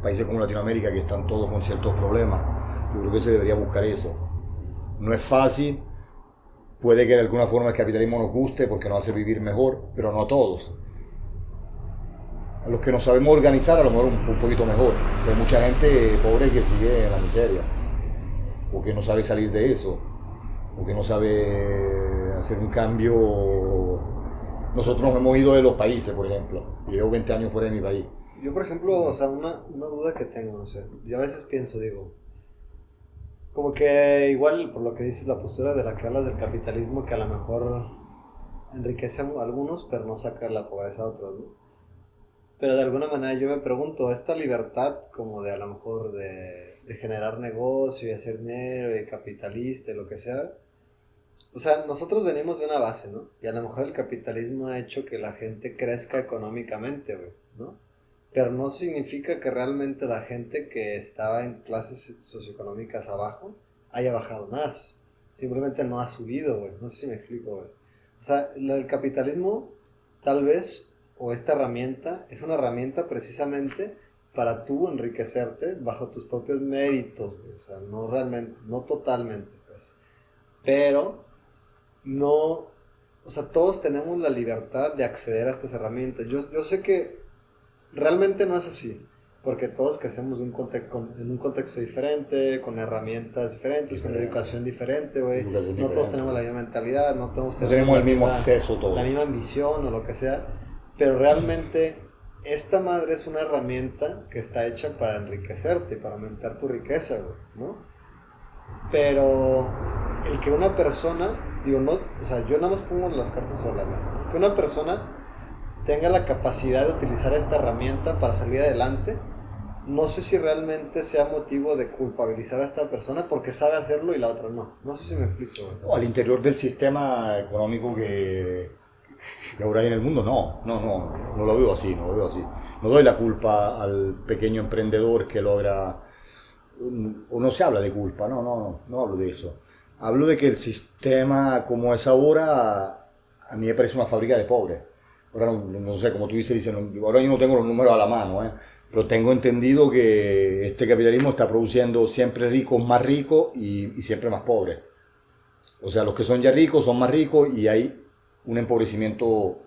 países como Latinoamérica, que están todos con ciertos problemas. Yo creo que se debería buscar eso. No es fácil, puede que de alguna forma el capitalismo nos guste porque nos hace vivir mejor, pero no a todos. A los que nos sabemos organizar a lo mejor un poquito mejor. Pero hay mucha gente pobre que sigue en la miseria, o que no sabe salir de eso, o que no sabe hacer un cambio. Nosotros nos hemos ido de los países, por ejemplo. Yo llevo 20 años fuera de mi país. yo por ejemplo, o sea, una duda que tengo, no sé, yo a veces pienso, digo, como que igual por lo que dices, la postura de la que hablas del capitalismo, que a lo mejor enriquece a algunos, pero no saca la pobreza a otros, ¿no? Pero de alguna manera yo me pregunto, esta libertad como de a lo mejor de generar negocio y hacer dinero y capitalista y lo que sea, o sea, nosotros venimos de una base, ¿no? Y a lo mejor el capitalismo ha hecho que la gente crezca económicamente, güey, ¿no? Pero no significa que realmente la gente que estaba en clases socioeconómicas abajo haya bajado más. Simplemente no ha subido, güey. No sé si me explico, güey. O sea, el capitalismo, tal vez, o esta herramienta, es una herramienta precisamente para tú enriquecerte bajo tus propios méritos, güey. O sea, no realmente, no totalmente, pues. Pero, no, o sea, todos tenemos la libertad de acceder a estas herramientas. Yo sé que realmente no es así, porque todos crecemos en un contexto diferente, con herramientas diferentes, con educación diferente, güey. No todos tenemos la misma mentalidad, no todos No tenemos el mismo misma- acceso todo. la misma ambición o lo que sea, pero realmente esta madre es una herramienta que está hecha para enriquecerte, para aumentar tu riqueza, güey, ¿no? Pero el que una persona, digo, no, o sea, yo nada más pongo las cartas sobre la mesa, que una persona tenga la capacidad de utilizar esta herramienta para salir adelante, no sé si realmente sea motivo de culpabilizar a esta persona porque sabe hacerlo y la otra no. No sé si me explico, güey. No, al interior del sistema económico que ahora hay en el mundo, no lo veo así, no lo veo así. No doy la culpa al pequeño emprendedor que logra, o no se habla de culpa, no hablo de eso. Hablo de que el sistema como es ahora, a mí me parece una fábrica de pobres. Ahora no sé, como tú dices, ahora yo no tengo los números a la mano, pero tengo entendido que este capitalismo está produciendo siempre ricos más ricos y siempre más pobres. O sea, los que son ya ricos son más ricos y hay un empobrecimiento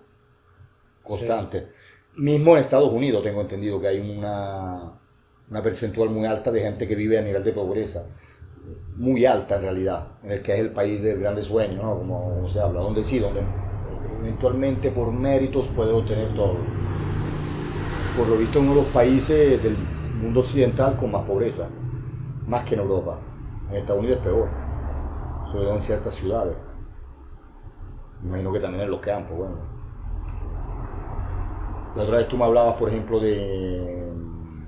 constante. Mismo en Estados Unidos tengo entendido que hay una percentual muy alta de gente que vive a nivel de pobreza. Muy alta en realidad, en el que es el país del grande sueño, ¿no? Como se habla, donde sí, donde eventualmente por méritos puede obtener todo. Por lo visto, uno de los países del mundo occidental con más pobreza, más que en Europa. En Estados Unidos es peor, sobre todo en ciertas ciudades. Me imagino que también en los campos, bueno. La otra vez tú me hablabas, por ejemplo, de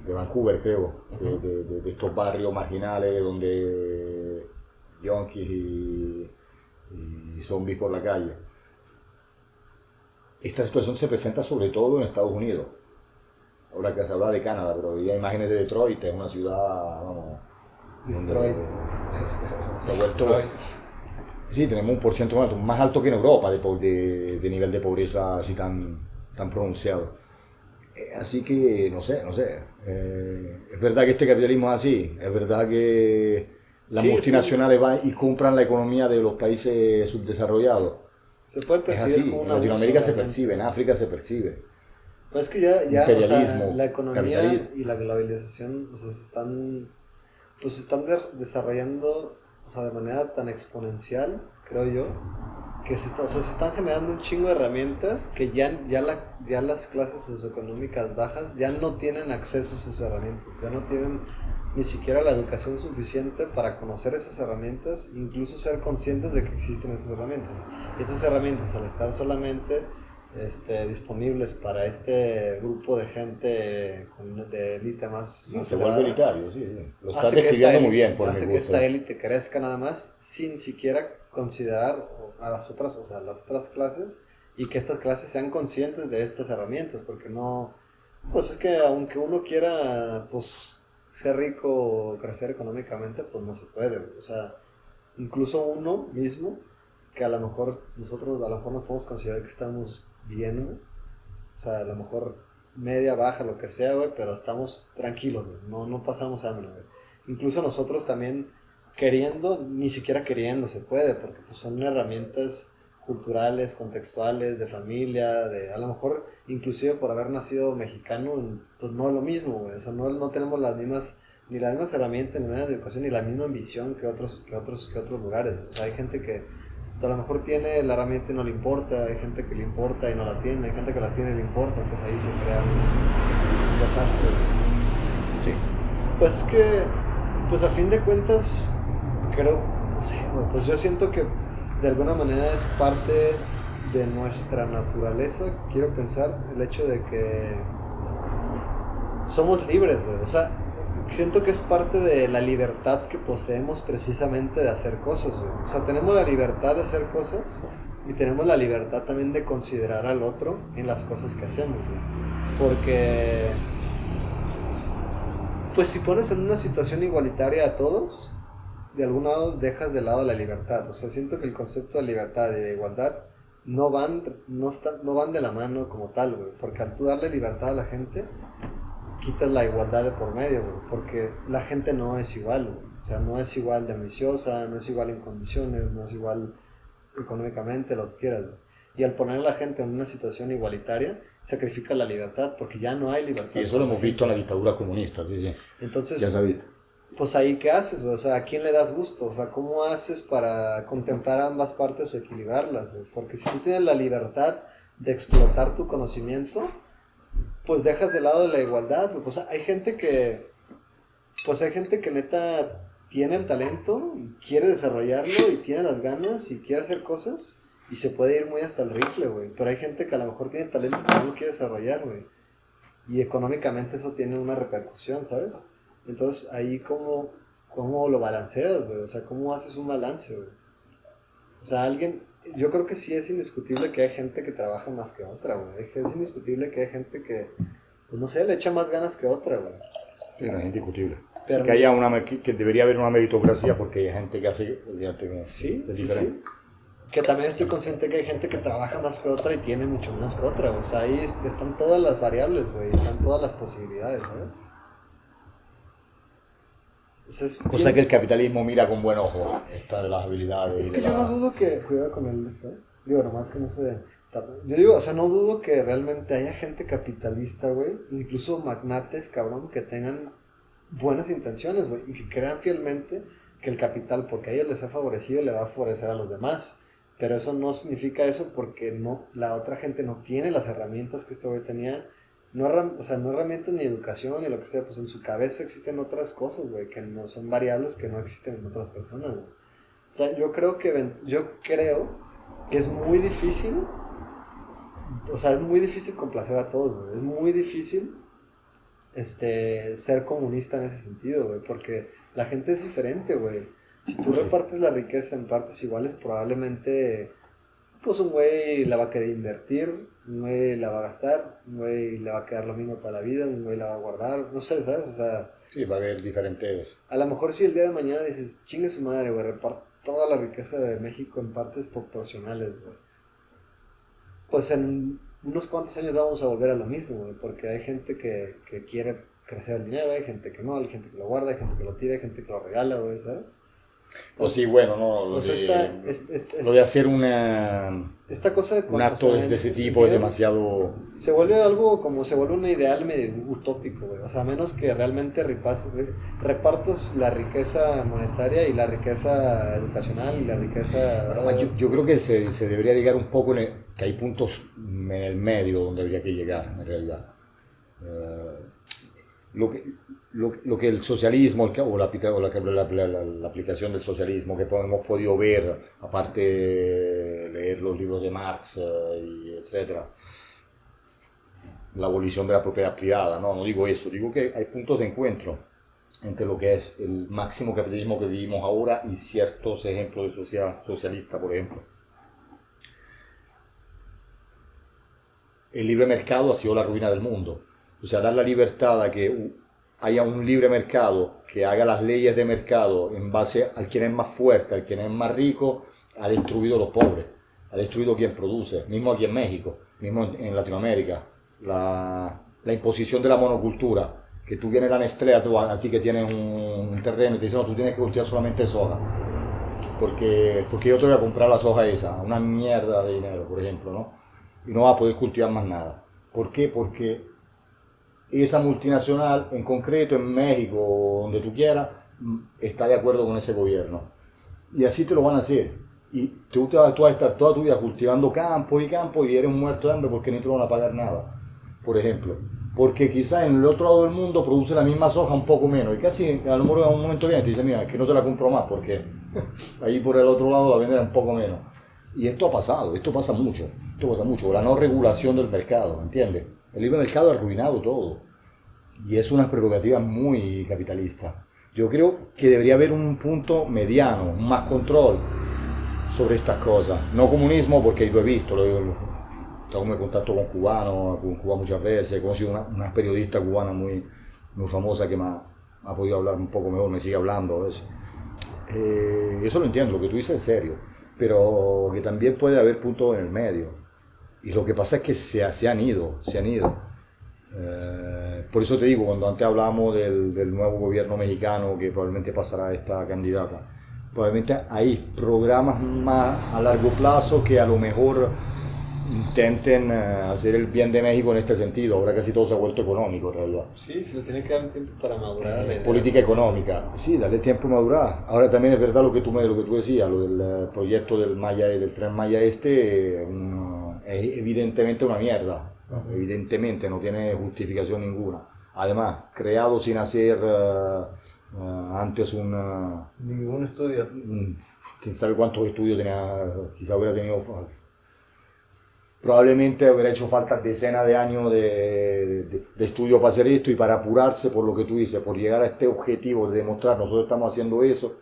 Vancouver, creo, de estos barrios marginales donde yonkis y zombies por la calle. Esta situación se presenta sobre todo en Estados Unidos. Ahora que se habla de Canadá, pero había imágenes de Detroit, es una ciudad, vamos, Detroit. Se ha vuelto... Sí, tenemos un porcentaje más alto que en Europa de nivel de pobreza así tan pronunciado. Así que, no sé. Es verdad que este capitalismo es así, es verdad que las multinacionales van y compran la economía de los países subdesarrollados. Se puede percibir es así, como en Latinoamérica se percibe, en África se percibe. Pues es que ya imperialismo, o sea, la economía capitalismo. y la globalización, o sea, se están desarrollando, o sea, de manera tan exponencial, creo yo, que se están generando un chingo de herramientas que ya las clases socioeconómicas bajas ya no tienen acceso a esas herramientas, ya no tienen ni siquiera la educación suficiente para conocer esas herramientas, incluso ser conscientes de que existen esas herramientas. Y estas herramientas, al estar solamente disponibles para este grupo de gente de élite más Se elevada, vuelve elitario, sí. Lo estás hace que describiendo muy bien, por mi hace que gusto. esta élite crezca nada más sin siquiera considerar a las otras, o sea, las otras clases, y que estas clases sean conscientes de estas herramientas, porque no, pues es que aunque uno quiera, pues, ser rico o crecer económicamente, pues no se puede, o sea, incluso uno mismo, que a lo mejor nosotros nos podemos considerar que estamos bien, güey. O sea, a lo mejor media, baja, lo que sea, güey, pero estamos tranquilos, güey, no pasamos hambre, güey. Incluso nosotros también queriendo, ni siquiera queriendo se puede, porque pues son herramientas culturales, contextuales, de familia, a lo mejor inclusive por haber nacido mexicano, pues no es lo mismo, güey. O sea, no tenemos ni las mismas herramientas, ni la misma educación, ni la misma ambición que otros lugares. O sea, hay gente que a lo mejor tiene la herramienta y no le importa, hay gente que le importa y no la tiene, hay gente que la tiene y le importa, entonces ahí se crea un desastre. Sí. Pues que, pues a fin de cuentas, creo, no sé, pues yo siento que de alguna manera es parte de nuestra naturaleza, quiero pensar, el hecho de que somos libres, güey. O sea, siento que es parte de la libertad que poseemos precisamente de hacer cosas, güey. O sea, tenemos la libertad de hacer cosas y tenemos la libertad también de considerar al otro en las cosas que hacemos, güey. Porque, pues si pones en una situación igualitaria a todos, de algún lado dejas de lado la libertad. O sea, siento que el concepto de libertad y de igualdad no van de la mano como tal, güey. Porque al tú darle libertad a la gente, quitas la igualdad de por medio, güey. Porque la gente no es igual, güey. O sea, no es igual de ambiciosa, no es igual en condiciones, no es igual económicamente, lo que quieras, güey. Y al poner a la gente en una situación igualitaria, sacrifica la libertad, porque ya no hay libertad. Y eso lo hemos visto en la dictadura comunista, sí. Entonces, ya sabéis. Pues ahí, ¿qué haces, güey? O sea, ¿a quién le das gusto? O sea, ¿cómo haces para contemplar ambas partes o equilibrarlas, güey? Porque si tú tienes la libertad de explotar tu conocimiento, pues dejas de lado la igualdad, güey. O sea, hay gente que neta tiene el talento, quiere desarrollarlo y tiene las ganas y quiere hacer cosas y se puede ir muy hasta el rifle, güey. Pero hay gente que a lo mejor tiene talento pero no quiere desarrollar, güey. Y económicamente eso tiene una repercusión, ¿sabes? Entonces, ahí cómo lo balanceas, güey. O sea, ¿cómo haces un balance, güey? O sea, yo creo que sí es indiscutible que hay gente que trabaja más que otra, güey. Es indiscutible que hay gente que, pues no sé, le echa más ganas que otra, güey. Sí, no es indiscutible. Pero que que debería haber una meritocracia porque hay gente que hace... Sí, es sí, diferente. sí. Que también estoy consciente que hay gente que trabaja más que otra y tiene mucho menos que otra. O sea, ahí están todas las variables, güey. Están todas las posibilidades, ¿sabes? Cosa que el capitalismo mira con buen ojo, esta de las habilidades. Es que yo no dudo que juega con él, digo, nomás que no sé. Yo digo, o sea, no dudo que realmente haya gente capitalista, güey, incluso magnates, cabrón, que tengan buenas intenciones, güey, y que crean fielmente que el capital, porque a ellos les ha favorecido, le va a favorecer a los demás. Pero eso no significa eso porque no, la otra gente no tiene las herramientas que este güey tenía. No, o sea, no herramientas ni educación ni lo que sea, pues en su cabeza existen otras cosas, güey, que no son variables que no existen en otras personas, güey. O sea, yo creo que es muy difícil, o sea, es muy difícil complacer a todos, güey. Es muy difícil ser comunista en ese sentido, güey, porque la gente es diferente, güey. Si tú repartes la riqueza en partes iguales, probablemente, pues un güey la va a querer invertir, un güey la va a gastar, un güey le va a quedar lo mismo toda la vida, un güey la va a guardar, no sé, ¿sabes? O sea... Sí, va a haber diferentes... A lo mejor si el día de mañana dices, chingue su madre, güey, reparte toda la riqueza de México en partes proporcionales, güey. Pues en unos cuantos años vamos a volver a lo mismo, güey, porque hay gente que quiere crecer el dinero, hay gente que no, hay gente que lo guarda, hay gente que lo tira, hay gente que lo regala, güey, ¿sabes? O sí, bueno, no, lo de hacer esta cosa un acto de ese tipo es demasiado... Se vuelve algo como se vuelve un ideal medio utópico, güey. O sea, a menos que realmente repartas la riqueza monetaria y la riqueza educacional y la riqueza... Yo creo que se debería llegar un poco, que hay puntos en el medio donde habría que llegar, en realidad. Lo que el socialismo o la aplicación del socialismo que hemos podido ver, aparte de leer los libros de Marx, etc., la abolición de la propiedad privada, no digo eso, digo que hay puntos de encuentro entre lo que es el máximo capitalismo que vivimos ahora y ciertos ejemplos de socialista, por ejemplo. El libre mercado ha sido la ruina del mundo. O sea, dar la libertad a que haya un libre mercado que haga las leyes de mercado en base al quien es más fuerte, al quien es más rico, ha destruido a los pobres, ha destruido a quien produce, mismo aquí en México, mismo en Latinoamérica. La imposición de la monocultura, que tú vienes a Nestlé, aquí que tienes un terreno y te dicen, no, tú tienes que cultivar solamente soja, porque yo te voy a comprar la soja esa, una mierda de dinero, por ejemplo, ¿no? Y no vas a poder cultivar más nada. ¿Por qué? Porque esa multinacional, en concreto en México, donde tú quieras, está de acuerdo con ese gobierno. Y así te lo van a hacer. Y tú vas a estar toda tu vida cultivando campos y eres un muerto de hambre porque ni te van a pagar nada, por ejemplo. Porque quizás en el otro lado del mundo produce la misma soja un poco menos. Y casi a lo mejor en un momento viene y te dice, mira, es que no te la compro más porque ahí por el otro lado la venden un poco menos. Y esto ha pasado, esto pasa mucho. La no regulación del mercado, ¿entiendes? El libre mercado ha arruinado todo. Y es una prerrogativa muy capitalista. Yo creo que debería haber un punto mediano, más control sobre estas cosas. No comunismo, porque lo he visto, tengo en contacto con cubanos, con Cuba muchas veces. He conocido una periodista cubana muy famosa que me ha podido hablar un poco mejor, me sigue hablando a veces. Eso lo entiendo, lo que tú dices es serio. Pero que también puede haber puntos en el medio. Y lo que pasa es que se han ido. Por eso te digo, cuando antes hablábamos del nuevo gobierno mexicano que probablemente pasará esta candidata, probablemente hay programas más a largo plazo que a lo mejor intenten hacer el bien de México en este sentido. Ahora casi todo se ha vuelto económico en realidad. Sí, se le tiene que dar un tiempo para madurar. Política económica, sí, darle tiempo a madurar. Ahora también es verdad lo que tú decías, lo del proyecto del Tren Maya es evidentemente una mierda. Evidentemente no tiene justificación ninguna. Además, creado sin hacer antes ningún estudio. Quién sabe cuántos estudios tenía, quizá hubiera tenido. Probablemente hubiera hecho falta decenas de años de estudio para hacer esto y para apurarse por lo que tú dices, por llegar a este objetivo de demostrar nosotros estamos haciendo eso.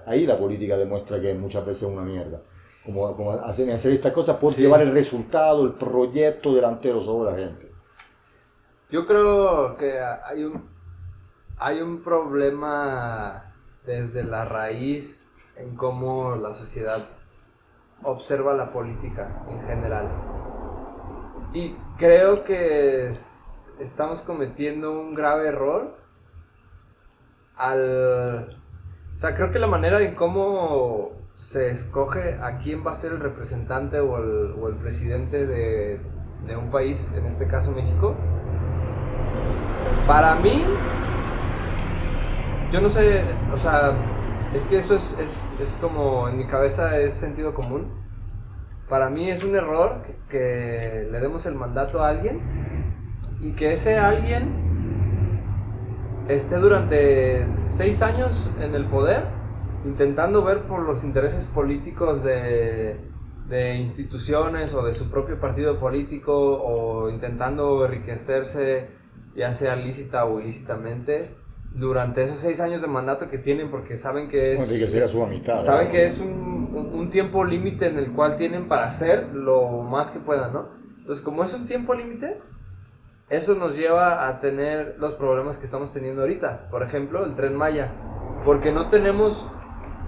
Ahí la política demuestra que muchas veces es una mierda. Como hacer estas cosas por llevar el resultado, el proyecto delantero sobre la gente. Yo creo que hay un problema desde la raíz en cómo la sociedad observa la política en general. Y creo que estamos cometiendo un grave error o sea, creo que la manera en cómo se escoge a quién va a ser el representante o el presidente de un país, en este caso México, para mí, yo no sé, o sea, es que eso es como, en mi cabeza es sentido común. Para mí es un error que le demos el mandato a alguien y que ese alguien esté durante 6 años en el poder, intentando ver por los intereses políticos de instituciones o de su propio partido político, o intentando enriquecerse, ya sea lícita o ilícitamente, durante esos 6 años de mandato que tienen, porque saben que es... Enriquecer a su amistad. Saben que es un tiempo límite en el cual tienen para hacer lo más que puedan, ¿no? Entonces, como es un tiempo límite, eso nos lleva a tener los problemas que estamos teniendo ahorita. Por ejemplo, el Tren Maya. Porque no tenemos,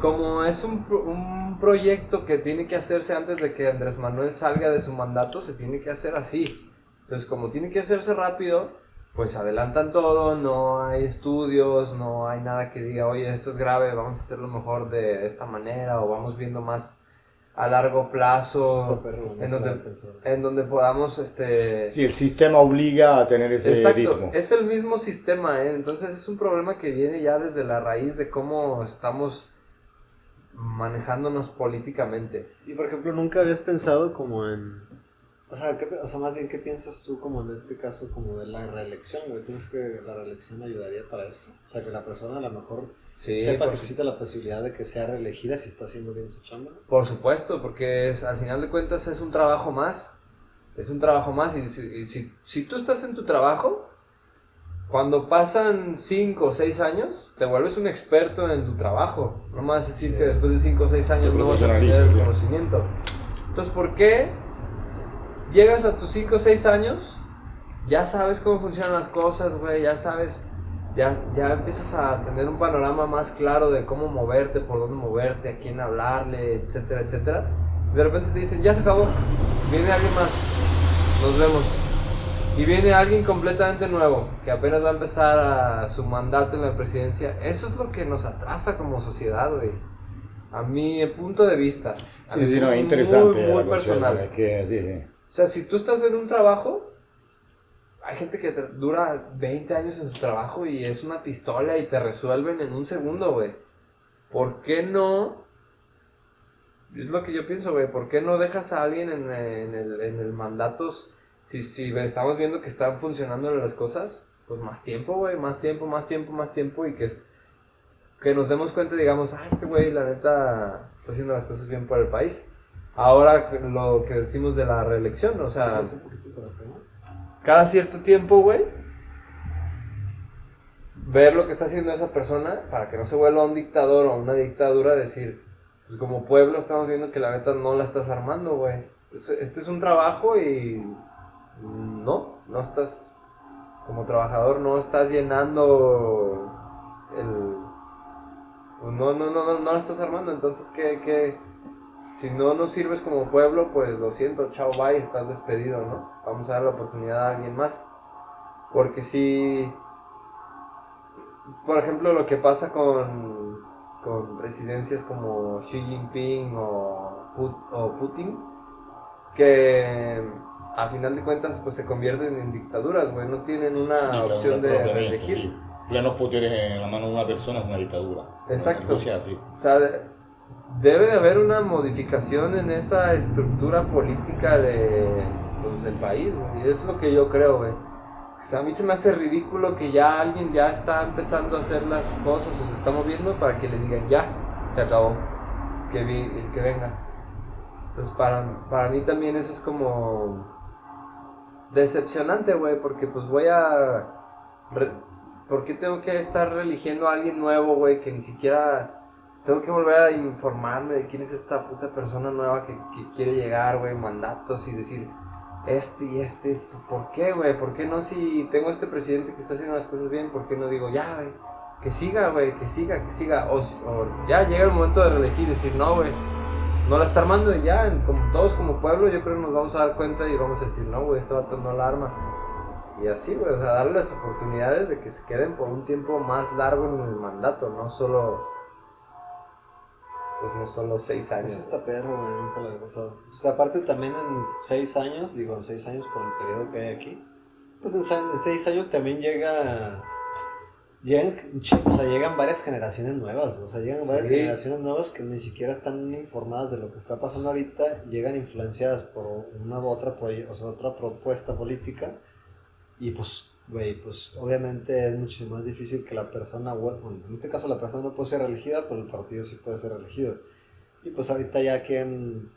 como es un proyecto que tiene que hacerse antes de que Andrés Manuel salga de su mandato, se tiene que hacer así. Entonces, como tiene que hacerse rápido, pues adelantan todo, no hay estudios, no hay nada que diga, oye, esto es grave, vamos a hacerlo mejor de esta manera, o vamos viendo más a largo plazo, en donde podamos... Sí, el sistema obliga a tener ese ritmo. Es el mismo sistema, entonces es un problema que viene ya desde la raíz de cómo estamos manejándonos políticamente. Y por ejemplo, ¿nunca habías pensado como en... O sea, más bien, ¿qué piensas tú como en este caso como de la reelección, güey? ¿Tú crees que la reelección ayudaría para esto? O sea, que la persona a lo mejor... Sí, sepa que existe la posibilidad de que sea reelegida si está haciendo bien su chamba. Por supuesto, porque al final de cuentas es un trabajo más. Es un trabajo más. Y si tú estás en tu trabajo, cuando pasan 5 o 6 años, te vuelves un experto en tu trabajo. No me vas a decir que después de 5 o 6 años no vas a tener el conocimiento. Entonces, ¿por qué llegas a tus 5 o 6 años? Ya sabes cómo funcionan las cosas, güey. Ya sabes... Ya empiezas a tener un panorama más claro de cómo moverte, por dónde moverte, a quién hablarle, etcétera, etcétera. De repente te dicen, ya se acabó, viene alguien más, nos vemos. Y viene alguien completamente nuevo, que apenas va a empezar su mandato en la presidencia. Eso es lo que nos atrasa como sociedad, güey. A mi punto de vista. Sí, no, es interesante. Muy personal. Sí. O sea, si tú estás en un trabajo... Hay gente que dura 20 años en su trabajo y es una pistola y te resuelven en un segundo, güey. ¿Por qué no? Es lo que yo pienso, güey. ¿Por qué no dejas a alguien en el mandato? Si estamos viendo que están funcionando las cosas, pues más tiempo, güey. Más tiempo y que nos demos cuenta y digamos, este güey, la neta, está haciendo las cosas bien por el país. Ahora, lo que decimos de la reelección, o sea... Cada cierto tiempo, güey, ver lo que está haciendo esa persona para que no se vuelva un dictador o una dictadura, decir, pues como pueblo estamos viendo que la neta no la estás armando, güey. Este es un trabajo y no estás, como trabajador, no estás llenando no la estás armando, entonces ¿qué? Si no nos sirves como pueblo, pues lo siento, chao, bye, estás despedido, ¿no? Vamos a dar la oportunidad a alguien más. Porque si, por ejemplo, lo que pasa con presidencias como Xi Jinping o Putin, que a final de cuentas pues se convierten en dictaduras, güey, no tienen una opción de reelegir. Sí. Plenos poderes en la mano de una persona es una dictadura. Exacto. Rusia, sí. O sea, debe de haber una modificación en esa estructura política del país, güey. Y eso es lo que yo creo, güey. O sea, a mí se me hace ridículo que ya alguien ya está empezando a hacer las cosas o se está moviendo para que le digan ya, se acabó, que venga. Entonces para mí también eso es como decepcionante, güey, porque pues ¿por qué tengo que estar eligiendo a alguien nuevo, güey, que ni siquiera... Tengo que volver a informarme de quién es esta puta persona nueva que quiere llegar, güey, mandatos y decir ¿por qué, güey? ¿Por qué no? Si tengo este presidente que está haciendo las cosas bien, ¿por qué no digo ya, güey? Que siga, güey, que siga. O ya llega el momento de reelegir y decir, no, güey, no la está armando y ya, todos como pueblo, yo creo que nos vamos a dar cuenta y vamos a decir, no, güey, este vato no la arma. Y así, güey, o sea, darle las oportunidades de que se queden por un tiempo más largo en el mandato, no solo pues no son los 6 años. Eso está perro, güey, nunca lo había pensado. O sea, aparte también en 6 años, digo en 6 años por el periodo que hay aquí, pues en 6 años también llegan varias generaciones nuevas, o sea, llegan varias generaciones nuevas que ni siquiera están informadas de lo que está pasando ahorita, llegan influenciadas por una u otra, otra propuesta política, y pues, güey, pues obviamente es mucho más difícil que la persona, bueno, en este caso la persona no puede ser elegida, pero el partido sí puede ser elegido. Y pues ahorita ya quieren,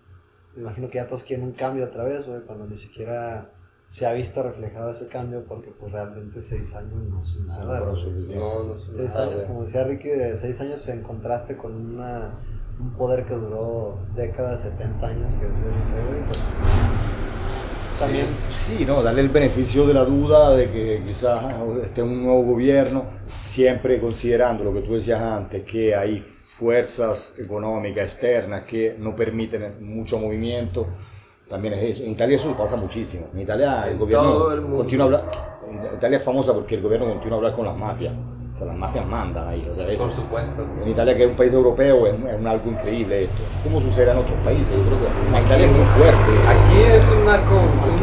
me imagino que ya todos quieren un cambio otra vez, güey, cuando ni siquiera se ha visto reflejado ese cambio, porque pues realmente 6 años no es nada. No, no 6 años, como decía Ricky, de 6 años en contraste con un poder que duró décadas, 70 años, que decía, no sé, güey, pues también. Sí, no, darle el beneficio de la duda de que quizás esté un nuevo gobierno, siempre considerando lo que tú decías antes, que hay fuerzas económicas externas que no permiten mucho movimiento. También es eso. En Italia eso pasa muchísimo. En Italia el gobierno continúa a hablar. En Italia es famosa porque el gobierno continúa a hablar con las mafias. O sea, las mafias mandan ahí. O sea, eso. Por supuesto. En Italia, que es un país europeo, es algo increíble esto. ¿Cómo sucede en otros países? Yo creo que en Italia es muy fuerte eso. Aquí es un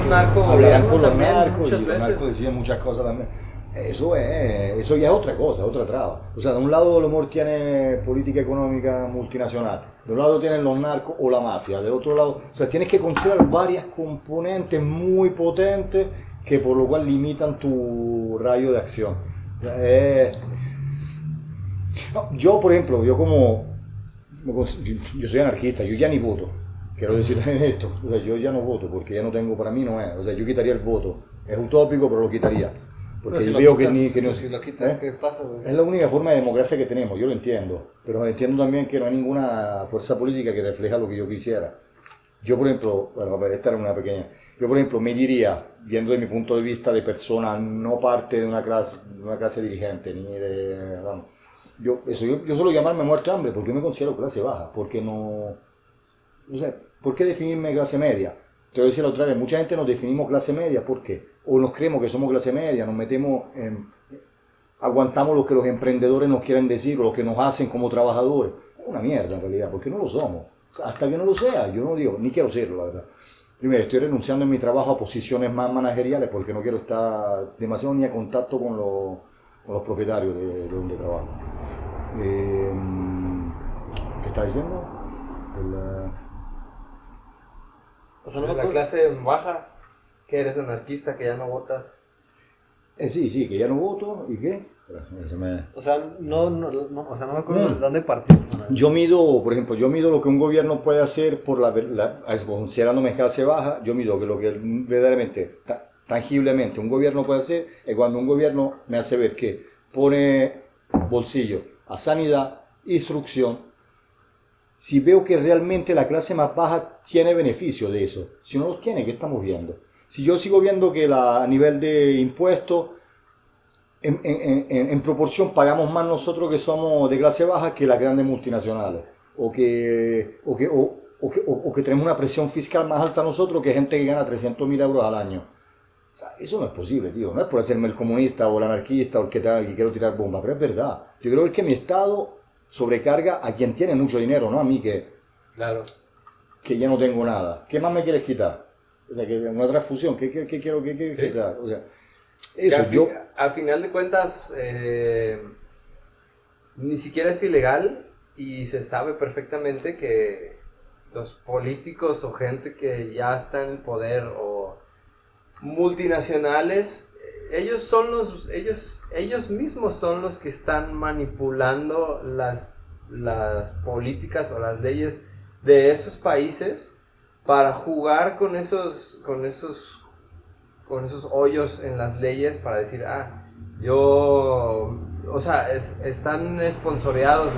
narco. Hablarán con los narcos y muchas los veces. narcos deciden muchas cosas también. Eso ya es otra cosa, otra traba. O sea, de un lado el humor tiene política económica multinacional, de un lado tienen los narcos o la mafia, del otro lado, o sea, tienes que considerar varias componentes muy potentes que por lo cual limitan tu rayo de acción. No, yo, por ejemplo, yo soy anarquista, yo ya ni voto. Quiero decir en esto, o sea, yo ya no voto porque ya no tengo, para mí no es, o sea, yo quitaría el voto. Es utópico, pero lo quitaría. Porque si veo quitas, que no, si lo quitas, ¿qué pasa, güey? es la única forma de democracia que tenemos, yo lo entiendo, pero entiendo también que no hay ninguna fuerza política que refleja lo que yo quisiera. Yo, por ejemplo, bueno, esta era una pequeña, yo, por ejemplo, me diría, viendo de mi punto de vista de persona, no parte de una clase dirigente, ni de, vamos, yo suelo llamarme muerte de hambre porque yo me considero clase baja, porque no sé, ¿por qué definirme clase media? Te voy a decir la otra vez, mucha gente nos definimos clase media, ¿por qué? O nos creemos que somos clase media, nos metemos aguantamos lo que los emprendedores nos quieren decir o lo que nos hacen como trabajadores. Es una mierda en realidad, porque no lo somos. Hasta que no lo sea, yo no digo, ni quiero serlo, la verdad. Primero, estoy renunciando en mi trabajo a posiciones más manageriales porque no quiero estar demasiado ni a contacto con los propietarios de donde trabajo. ¿Qué está diciendo? O sea, no me La acuerdo. clase baja, que eres anarquista, que ya no votas. Sí, que ya no voto, ¿y qué? O sea, no me acuerdo de dónde partir. Yo mido, por ejemplo, lo que un gobierno puede hacer por considerándome clase baja, yo mido que lo que verdaderamente, tangiblemente un gobierno puede hacer es cuando un gobierno me hace ver que pone bolsillo a sanidad, instrucción. Si veo que realmente la clase más baja tiene beneficio de eso, si no los tiene, ¿qué estamos viendo? Si yo sigo viendo que a nivel de impuestos, en proporción pagamos más nosotros que somos de clase baja que las grandes multinacionales, o que tenemos una presión fiscal más alta nosotros que gente que gana 300.000 euros al año. O sea, eso no es posible, tío. No es por hacerme el comunista o el anarquista o el que quiero tirar bombas, pero es verdad. Yo creo que mi Estado sobrecarga a quien tiene mucho dinero, no a mí Claro. que ya no tengo nada. ¿Qué más me quieres quitar? O sea, que una transfusión, ¿qué quiero quitar? O sea, eso, al final de cuentas, ni siquiera es ilegal y se sabe perfectamente que los políticos o gente que ya está en el poder o multinacionales, ellos mismos son los que están manipulando las políticas o las leyes de esos países para jugar con esos hoyos en las leyes para decir, están esponsoreados,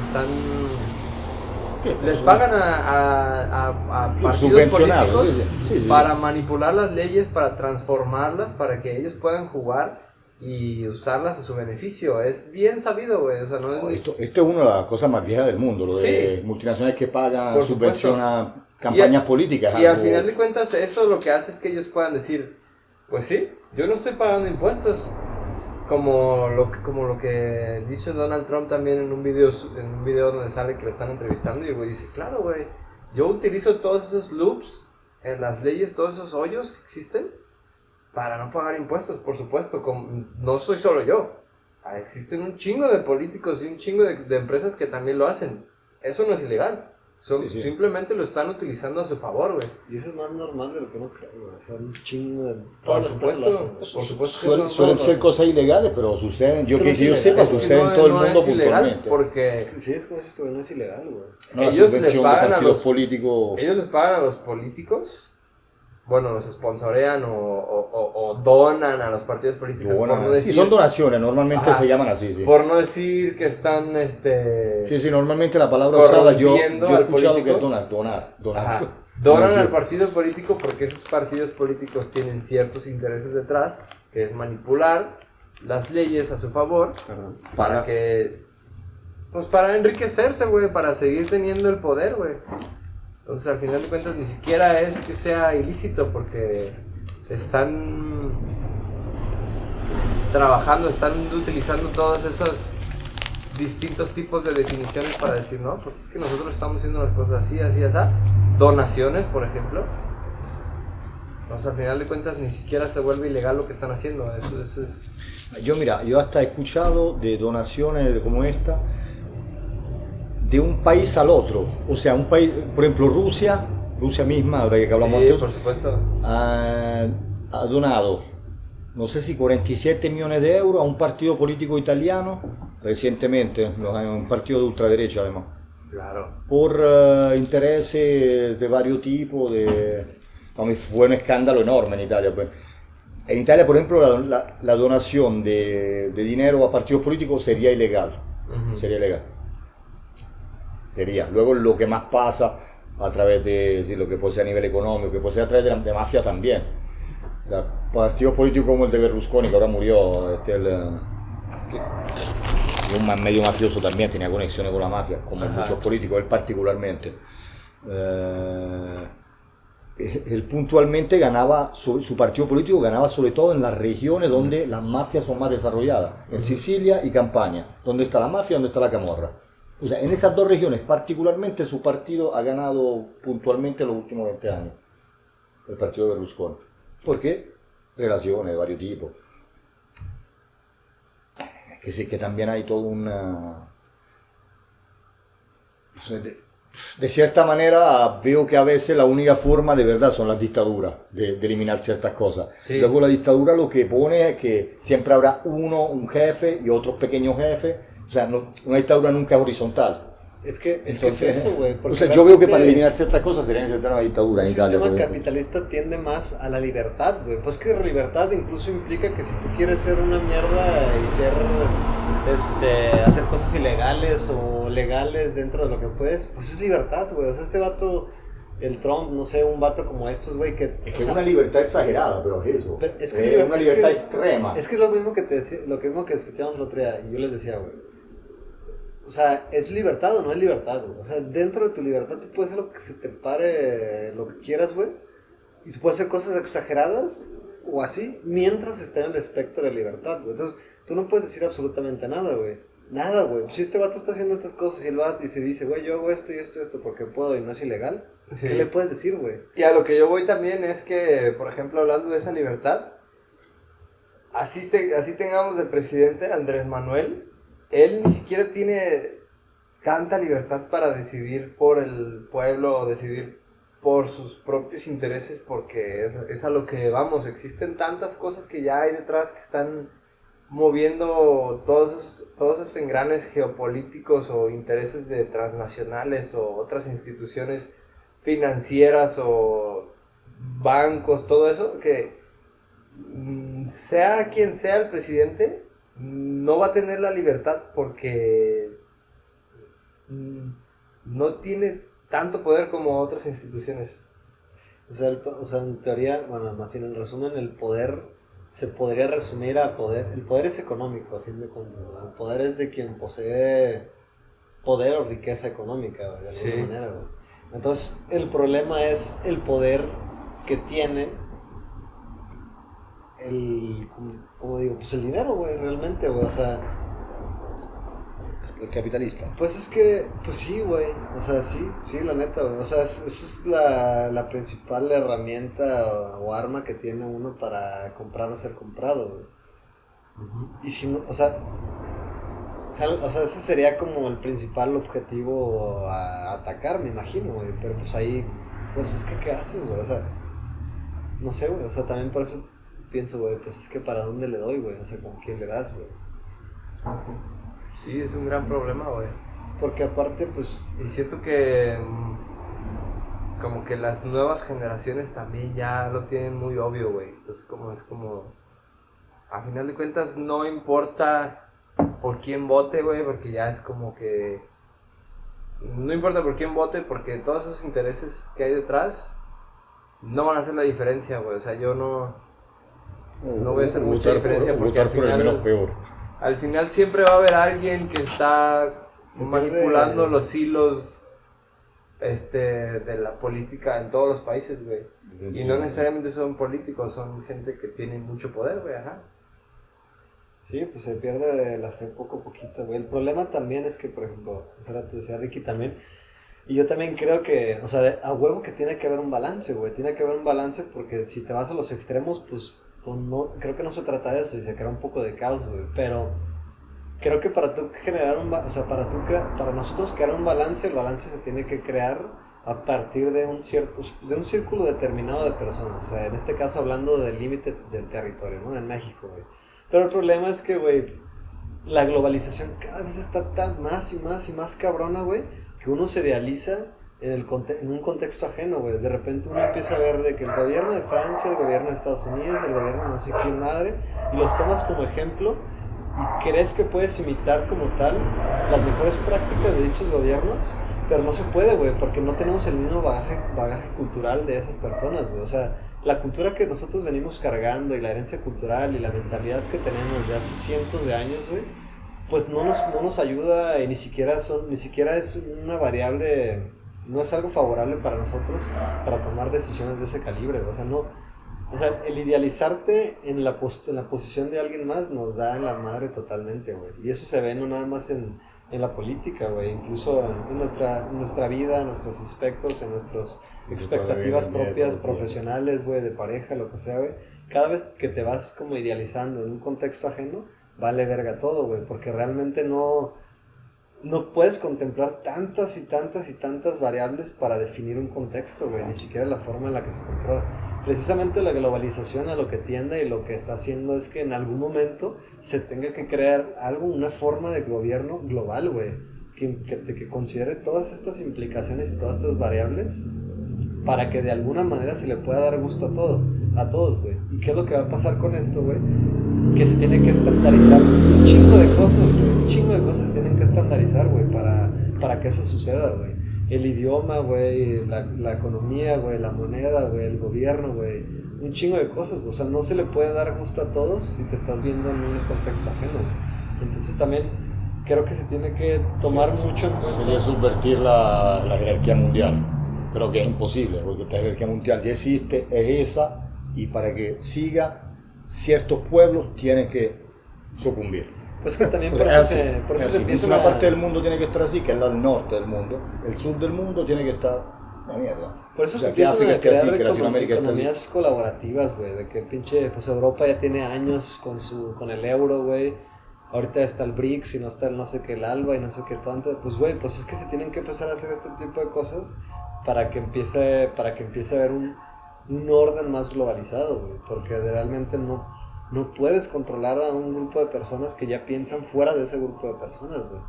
les pagan a partidos políticos sí. para manipular las leyes, para transformarlas, para que ellos puedan jugar y usarlas a su beneficio. Es bien sabido, güey. O sea, esto es una de las cosas más viejas del mundo, lo de multinacionales que pagan, subvencionan campañas políticas. Y al final de cuentas eso lo que hace es que ellos puedan decir, pues sí, yo no estoy pagando impuestos, como lo que dice Donald Trump también en un video donde sale que lo están entrevistando, y el güey dice, claro, güey, yo utilizo todos esos loops en las leyes, todos esos hoyos que existen para no pagar impuestos, por supuesto, no soy solo yo. Existen un chingo de políticos y un chingo de empresas que también lo hacen. Eso no es ilegal. Sí. Simplemente lo están utilizando a su favor, güey. Y eso es más normal de lo que uno cree, güey. O sea, un chingo de... Por supuesto. Suelen ser cosas ilegales, pero suceden. Es que no es yo ilegal. sepa, Es que sucede en todo el no mundo es ilegal puntualmente. porque Sí, es como si esto no es ilegal, güey. No, la ellos subvención le de pagan a partidos los políticos. ellos les pagan a los políticos, bueno, los sponsorean o donan a los partidos políticos, por no Sí, decir, son donaciones, normalmente Ajá. se llaman así, sí. por no decir que están Sí, normalmente la palabra usada yo he corrompiendo al escuchado que político. es donar. Ajá. Donan Sí. al partido político porque esos partidos políticos tienen ciertos intereses detrás, que es manipular las leyes a su favor Perdón. para para enriquecerse, güey, para seguir teniendo el poder, güey. Entonces, al final de cuentas, ni siquiera es que sea ilícito porque están trabajando, están utilizando todos esos distintos tipos de definiciones para decir, no, pues es que nosotros estamos haciendo las cosas así, así, así. Donaciones, por ejemplo. Entonces, al final de cuentas, ni siquiera se vuelve ilegal lo que están haciendo. Eso es... Yo hasta he escuchado de donaciones como esta de un país al otro. O sea, un país, por ejemplo, Rusia misma, ahora que hablamos Sí, antes, por supuesto. ha donado, no sé si 47 millones de euros a un partido político italiano recientemente, un partido de ultraderecha además, Claro. por intereses de varios tipos. Fue un escándalo enorme en Italia. Pues. En Italia, por ejemplo, la donación de dinero a partidos políticos sería ilegal. Ujú. Sería ilegal. Luego lo que más pasa a través de lo que puede ser a nivel económico, que puede ser a través de mafia también. O sea, partidos políticos como el de Berlusconi, que ahora murió, un medio mafioso también, tenía conexiones con la mafia, como Ajá. muchos políticos, él particularmente. Él puntualmente ganaba, su partido político ganaba sobre todo en las regiones donde las mafias son más desarrolladas, en Sicilia y Campania, donde está la mafia y donde está la camorra. O sea, en esas dos regiones particularmente su partido ha ganado puntualmente los últimos 20 años, el partido de Berlusconi. ¿Por qué? Relaciones de varios tipos. Que sí, que también hay toda una... De cierta manera veo que a veces la única forma de verdad son las dictaduras de eliminar ciertas cosas. Sí. Luego la dictadura lo que pone es que siempre habrá un jefe y otros pequeños jefes. O sea, una dictadura nunca es horizontal. Es que es Entonces, eso, güey. O sea, yo veo que para eliminar ciertas cosas sería necesaria una dictadura en Un Italia. sistema por ejemplo. capitalista tiende más a la libertad, güey. Pues que la libertad incluso implica que si tú quieres ser una mierda y hacer cosas ilegales o legales dentro de lo que puedes, pues es libertad, güey. O sea, este vato, el Trump, no sé, un vato como estos, güey, que... Es o que es sea, una libertad exagerada, pero es eso. pero es que una es libertad que- extrema. Es que es lo mismo que te decía, lo mismo que discutíamos el otro día, y yo les decía, güey. O sea, ¿es libertad o no es libertad, güey? O sea, dentro de tu libertad tú puedes hacer lo que se te pare, lo que quieras, güey. Y tú puedes hacer cosas exageradas o así, mientras esté en el espectro de libertad, güey. Entonces, tú no puedes decir absolutamente nada, güey. Nada, güey. Si este vato está haciendo estas cosas y el vato y se dice, güey, yo hago esto y esto y esto porque puedo y no es ilegal, Sí. ¿qué le puedes decir, güey? Y a lo que yo voy también es que, por ejemplo, hablando de esa libertad, así tengamos de presidente Andrés Manuel, él ni siquiera tiene tanta libertad para decidir por el pueblo o decidir por sus propios intereses, porque es a lo que vamos, existen tantas cosas que ya hay detrás que están moviendo todos esos engranes geopolíticos o intereses de transnacionales o otras instituciones financieras o bancos, todo eso, que sea quien sea el presidente, no va a tener la libertad porque no tiene tanto poder como otras instituciones. O sea, en teoría, bueno, más bien en resumen, el poder se podría resumir a poder. El poder es económico, a fin de cuentas, ¿verdad? El poder es de quien posee poder o riqueza económica, ¿verdad? De alguna Sí. manera, ¿verdad? Entonces, el problema es el poder que tiene como digo, pues el dinero, güey, realmente, güey, o sea, El capitalista. pues es que, pues sí, güey, o sea, sí, la neta, güey, o sea, esa es la principal herramienta o arma que tiene uno para comprar o ser comprado, güey. Y si no, o sea, ese sería como el principal objetivo a atacar, me imagino, güey, pero pues ahí, pues es que, ¿qué haces, güey? O sea, no sé, güey, o sea, también por eso pienso, güey, pues es que para dónde le doy, güey, o sea, con quién le das, güey. Sí, es un gran problema, güey. Porque aparte, pues... Y siento que como que las nuevas generaciones también ya lo tienen muy obvio, güey. Entonces es como... A final de cuentas no importa por quién vote, güey, porque ya es como que... No importa por quién vote, porque todos esos intereses que hay detrás no van a hacer la diferencia, güey. O sea, yo no voy a hacer mucha diferencia porque al por el final... menos peor. Al final siempre va a haber alguien que está manipulando los hilos de la política en todos los países, güey. Y no necesariamente son políticos, son gente que tiene mucho poder, güey, ajá. Sí, pues se pierde la fe poco a poquito, güey. El problema también es que, por ejemplo, hace rato decía Ricky también, y yo también creo que, o sea, a huevo que tiene que haber un balance, güey. Tiene que haber un balance porque si te vas a los extremos, pues no, creo que no se trata de eso y se crea un poco de caos, güey. Pero creo que para tú generar o sea, para nosotros crear un balance, el balance se tiene que crear a partir de un círculo determinado de personas. O sea, en este caso hablando del límite del territorio, ¿no? De México, güey. Pero el problema es que, güey, la globalización cada vez está tan más y más y más cabrona, güey, que uno se idealiza en un contexto ajeno, güey. De repente uno empieza a ver de que el gobierno de Francia, el gobierno de Estados Unidos, el gobierno de no sé quién madre, y los tomas como ejemplo y crees que puedes imitar como tal las mejores prácticas de dichos gobiernos, pero no se puede, güey, porque no tenemos el mismo bagaje cultural de esas personas, güey. O sea, la cultura que nosotros venimos cargando y la herencia cultural y la mentalidad que tenemos de hace cientos de años, güey, pues no nos ayuda y ni siquiera es una variable, no es algo favorable para nosotros para tomar decisiones de ese calibre, o sea, no, o sea, el idealizarte en la posición de alguien más nos da en la madre totalmente, güey, y eso se ve no nada más en la política, güey, incluso en nuestra vida, en nuestros aspectos, en nuestras expectativas propias, profesionales, güey, de pareja, lo que sea, güey. Cada vez que te vas como idealizando en un contexto ajeno, vale verga todo, güey, porque realmente no puedes contemplar tantas y tantas y tantas variables para definir un contexto, güey, ni siquiera la forma en la que se controla. Precisamente la globalización a lo que tiende y lo que está haciendo es que en algún momento se tenga que crear una forma de gobierno global, güey, que considere todas estas implicaciones y todas estas variables para que de alguna manera se le pueda dar gusto a todos, güey. ¿Y qué es lo que va a pasar con esto, güey? Que se tiene que estandarizar un chingo de cosas, güey, un chingo de cosas se tienen que estandarizar, güey, para que eso suceda, güey. El idioma, güey, la economía, güey, la moneda, güey, el gobierno, güey, un chingo de cosas. O sea, no se le puede dar gusto a todos si te estás viendo en un contexto ajeno, güey. Entonces también creo que se tiene que tomar mucho en cuenta. Sería subvertir la jerarquía mundial, pero que es imposible, porque esta jerarquía mundial ya existe, es esa, y para que siga, ciertos pueblos tienen que sucumbir. Pues que también por eso se empieza una parte del mundo tiene que estar así, que es el norte del mundo. El sur del mundo tiene que estar la mierda. Por eso o sea, se empiezan a crear Latinoamérica economías colaborativas, güey. De que pinche, pues Europa ya tiene años con el euro, güey. Ahorita está el BRICS y no está el no sé qué, el ALBA y no sé qué tanto. Pues, güey, pues es que se tienen que empezar a hacer este tipo de cosas para que empiece a haber un orden más globalizado, güey. Porque realmente no puedes controlar a un grupo de personas que ya piensan fuera de ese grupo de personas, güey.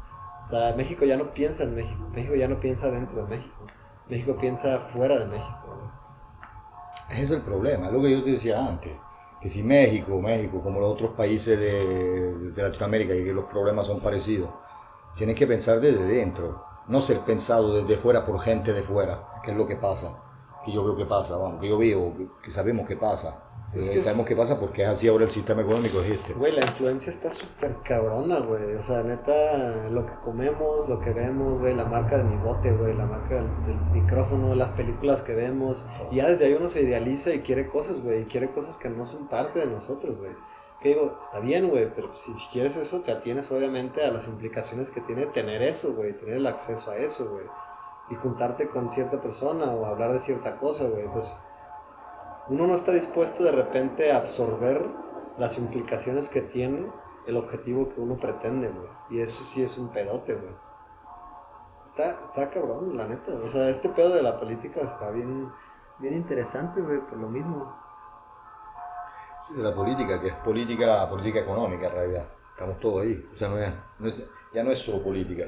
O sea, México ya no piensa en México. México ya no piensa dentro de México. México piensa fuera de México, güey. Ese es el problema, es lo que yo te decía antes. Que si México, como los otros países de Latinoamérica, y que los problemas son parecidos, tienes que pensar desde dentro. No ser pensado desde fuera por gente de fuera, que es lo que pasa. Que yo veo que pasa, vamos, que yo veo, que sabemos que pasa. Sabemos qué pasa porque es así ahora el sistema económico es este. Güey, la influencia está súper cabrona, güey. O sea, neta, lo que comemos, lo que vemos, güey, la marca de mi bote, güey, la marca del micrófono, las películas que vemos. Y ya desde ahí uno se idealiza y quiere cosas, güey, y quiere cosas que no son parte de nosotros, güey. Que digo, está bien, güey, pero si quieres eso, te atienes obviamente a las implicaciones que tiene tener eso, güey, tener el acceso a eso, güey. Y juntarte con cierta persona o hablar de cierta cosa, güey, pues uno no está dispuesto de repente a absorber las implicaciones que tiene el objetivo que uno pretende, güey. Y eso sí es un pedote, güey. Está cabrón, la neta. O sea, este pedo de la política está bien interesante, güey, por lo mismo. Sí, de la política, que es política económica en realidad. Estamos todos ahí. O sea, ya no es solo política.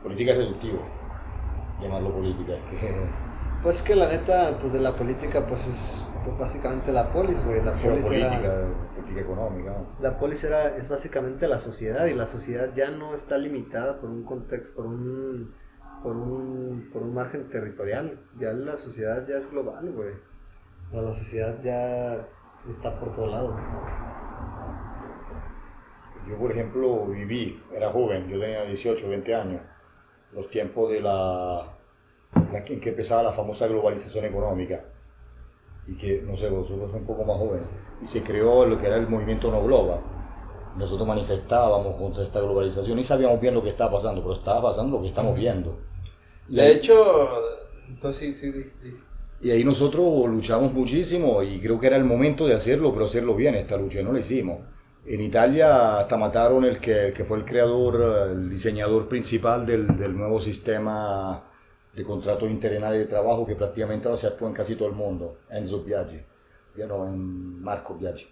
Política es reductivo. Llamarlo política. Pues que la neta, pues de la política, pues es básicamente la polis, güey. La polis política económica. ¿No? La polis es básicamente la sociedad, y la sociedad ya no está limitada por un contexto, por un margen territorial. Ya la sociedad ya es global, güey. La sociedad ya está por todo lado. Yo, por ejemplo, era joven, yo tenía 18, 20 años, los tiempos de en que empezaba la famosa globalización económica, y que, no sé, vosotros son un poco más jóvenes, y se creó lo que era el movimiento No Global. Nosotros manifestábamos contra esta globalización y sabíamos bien lo que estaba pasando, pero estaba pasando lo que estamos viendo. De hecho, entonces sí. Y ahí nosotros luchamos muchísimo y creo que era el momento de hacerlo, pero hacerlo bien, esta lucha, y no la hicimos. En Italia hasta mataron el que fue el creador, el diseñador principal del nuevo sistema de contratos interinales de trabajo que prácticamente ahora se actúa en casi todo el mundo, Enzo Biaggi, Marco Biaggi.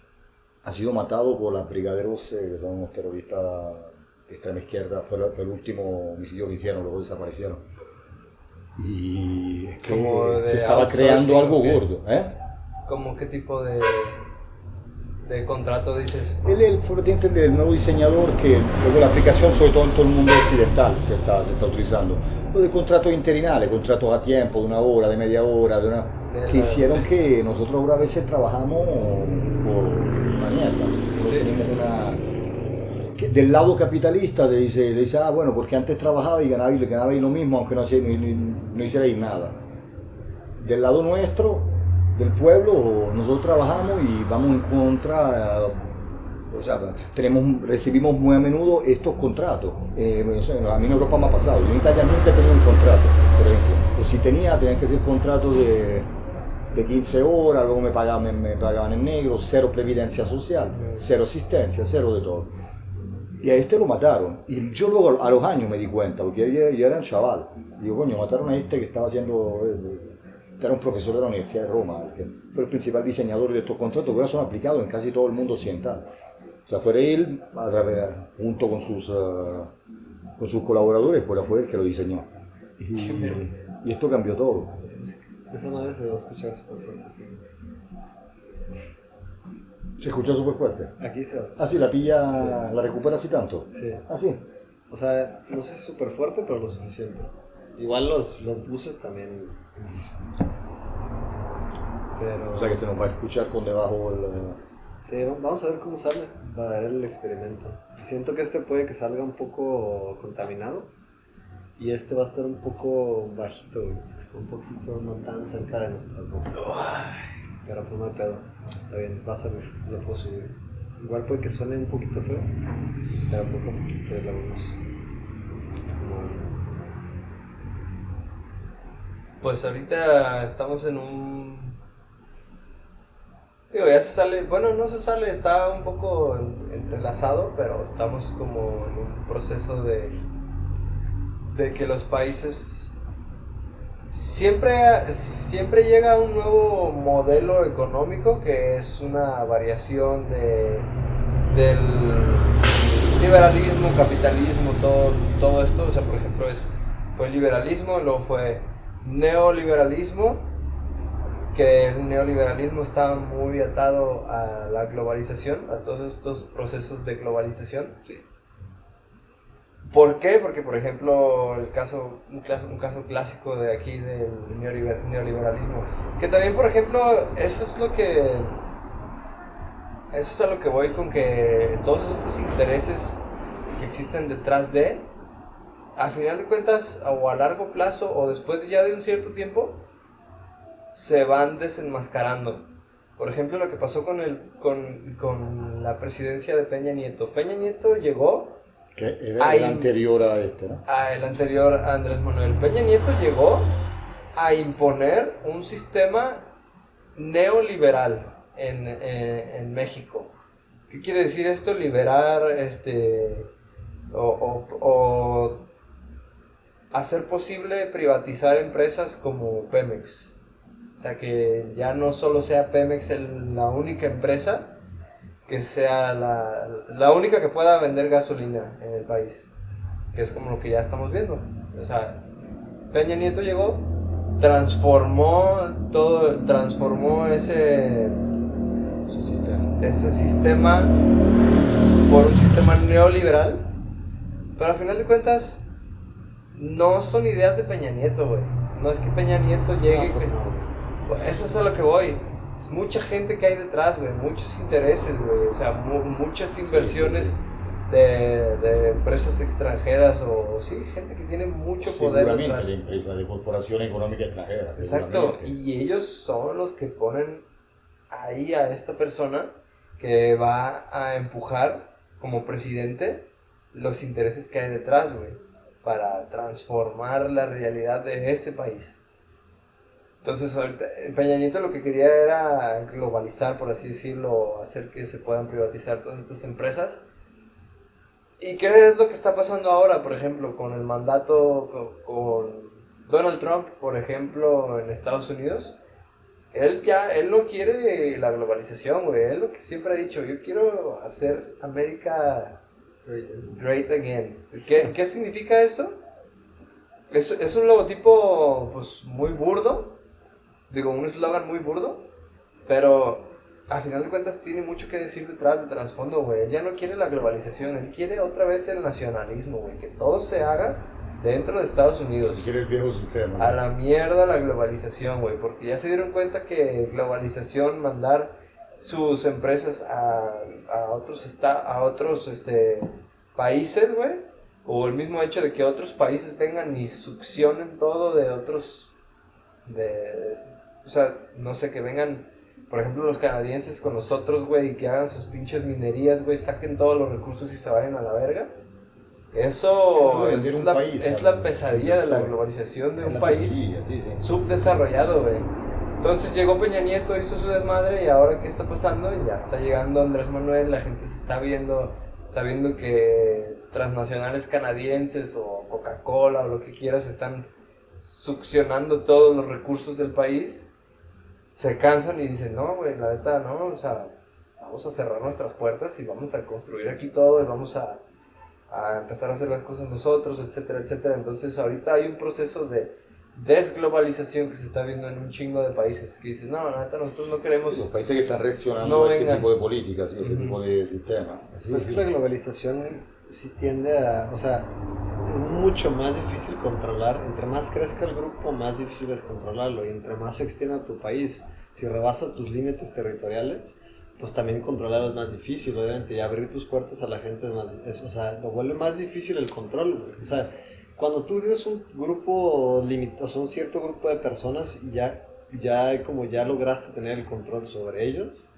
Ha sido matado por las Brigate Rosse, que son unos terroristas de extrema izquierda. Fue el último homicidio que hicieron, luego desaparecieron. Y es que se estaba creando algo gordo, ¿eh? ¿Cómo qué tipo de contrato dices? Él fue el nuevo diseñador que luego la aplicación, sobre todo en todo el mundo occidental, se está utilizando. Lo de contratos interinales, contratos a tiempo, de una hora, de media hora, que hicieron que nosotros ahora a veces trabajamos por una mierda. Tenemos del lado capitalista dice, bueno, porque antes trabajaba y ganabais lo mismo, aunque no hicierais nada. Del lado nuestro, del pueblo, nosotros trabajamos y vamos en contra, o sea, recibimos muy a menudo estos contratos. A mí en Europa me ha pasado, yo en Italia nunca he tenido un contrato, por ejemplo. O si tenían que ser contratos de 15 horas, luego me pagaban en negro, cero previdencia social, cero asistencia, cero de todo. Y a este lo mataron. Y yo luego a los años me di cuenta, porque yo era un chaval. Digo, coño, mataron a este que estaba haciendo... Era un profesor de la Universidad de Roma, que fue el principal diseñador de estos contratos, que ahora son aplicados en casi todo el mundo occidental. O sea, fue él, junto con sus colaboradores, pues fue él que lo diseñó. Y esto cambió todo. Esa madre se va a escuchar súper fuerte. ¿Se escucha súper fuerte? Aquí se va a escuchar. Ah, sí, la pilla, sí. ¿La recupera así tanto? Sí. Ah, sí. O sea, no sé si súper fuerte, pero lo suficiente. Igual los buses también. Pero... O sea que se nos va a escuchar con debajo el... Sí, vamos a ver cómo sale para dar el experimento. Siento que este puede que salga un poco contaminado. Y este va a estar un poco bajito, güey. Está un poquito no tan cerca de nuestras bocas. Pero pues no hay pedo. Está bien, va a salir, lo puedo subir. Igual puede que suene un poquito feo, pero poco a poquito lo vamos. Pues ahorita estamos en un... Digo, ya se sale, bueno, no se sale, está un poco entrelazado, pero estamos como en un proceso de que los países... Siempre llega un nuevo modelo económico que es una variación del liberalismo, capitalismo, todo esto. O sea, por ejemplo, fue liberalismo, luego fue neoliberalismo, que el neoliberalismo está muy atado a la globalización, a todos estos procesos de globalización. Sí. ¿Por qué? Porque, por ejemplo, un caso clásico de aquí del neoliberalismo, que también, por ejemplo, eso es a lo que voy con que todos estos intereses que existen detrás de, a final de cuentas, o a largo plazo, o después ya de un cierto tiempo, se van desenmascarando. Por ejemplo, lo que pasó con la presidencia de Peña Nieto. Peña Nieto llegó... Que era el anterior a este, ¿no? El anterior a Andrés Manuel. Peña Nieto llegó a imponer un sistema neoliberal en México. ¿Qué quiere decir esto? Liberar, o hacer posible privatizar empresas como Pemex. O sea, que ya no solo sea Pemex la única empresa, que sea la única que pueda vender gasolina en el país, que es como lo que ya estamos viendo. O sea, Peña Nieto llegó, transformó ese sistema por un sistema neoliberal, pero al final de cuentas no son ideas de Peña Nieto, güey. No es que Peña Nieto llegue... No, pues no. Eso es a lo que voy. Es mucha gente que hay detrás, güey. Muchos intereses, güey. O sea, muchas inversiones de empresas extranjeras o sí, gente que tiene mucho poder detrás. De empresas, de corporaciones económicas extranjeras. Exacto. Y ellos son los que ponen ahí a esta persona que va a empujar como presidente los intereses que hay detrás, güey, para transformar la realidad de ese país. Entonces, ahorita, Peña Nieto lo que quería era globalizar, por así decirlo, hacer que se puedan privatizar todas estas empresas. ¿Y qué es lo que está pasando ahora, por ejemplo, con el mandato con Donald Trump, por ejemplo, en Estados Unidos? Él no quiere la globalización, güey. Él lo que siempre ha dicho, yo quiero hacer América great again. ¿Qué significa eso? Es un logotipo, pues, muy burdo. Digo, un eslogan muy burdo, pero a final de cuentas tiene mucho que decir detrás de trasfondo, güey. Él ya no quiere la globalización, él quiere otra vez el nacionalismo, güey. Que todo se haga dentro de Estados Unidos. Quiere el viejo sistema. A la mierda la globalización, güey. Porque ya se dieron cuenta que globalización, mandar sus empresas a otros países, güey. O el mismo hecho de que otros países vengan y succionen todo de otros... O sea, no sé, que vengan, por ejemplo, los canadienses con nosotros, güey, y que hagan sus pinches minerías, güey, saquen todos los recursos y se vayan a la verga. Eso es la pesadilla de la globalización de un país subdesarrollado, güey. Entonces llegó Peña Nieto, hizo su desmadre, y ahora ¿qué está pasando? Ya está llegando Andrés Manuel, la gente se está sabiendo que transnacionales canadienses o Coca-Cola o lo que quieras están succionando todos los recursos del país. Se cansan y dicen, no, güey, la neta, no, o sea, vamos a cerrar nuestras puertas y vamos a construir aquí todo y vamos a empezar a hacer las cosas nosotros, etcétera, etcétera. Entonces ahorita hay un proceso de desglobalización que se está viendo en un chingo de países que dicen, no, la neta, nosotros no queremos... Los países que están reaccionando a ese tipo de políticas, ese tipo de sistema. Es que la globalización sí tiende a, o sea, es mucho más difícil controlar. Entre más crezca el grupo, más difícil es controlarlo. Y entre más se extienda tu país, si rebasa tus límites territoriales, pues también controlarlo es más difícil, obviamente. Y abrir tus puertas a la gente o sea, lo vuelve más difícil el control. O sea, cuando tú tienes un grupo limitado, o sea, un cierto grupo de personas y ya lograste tener el control sobre ellos,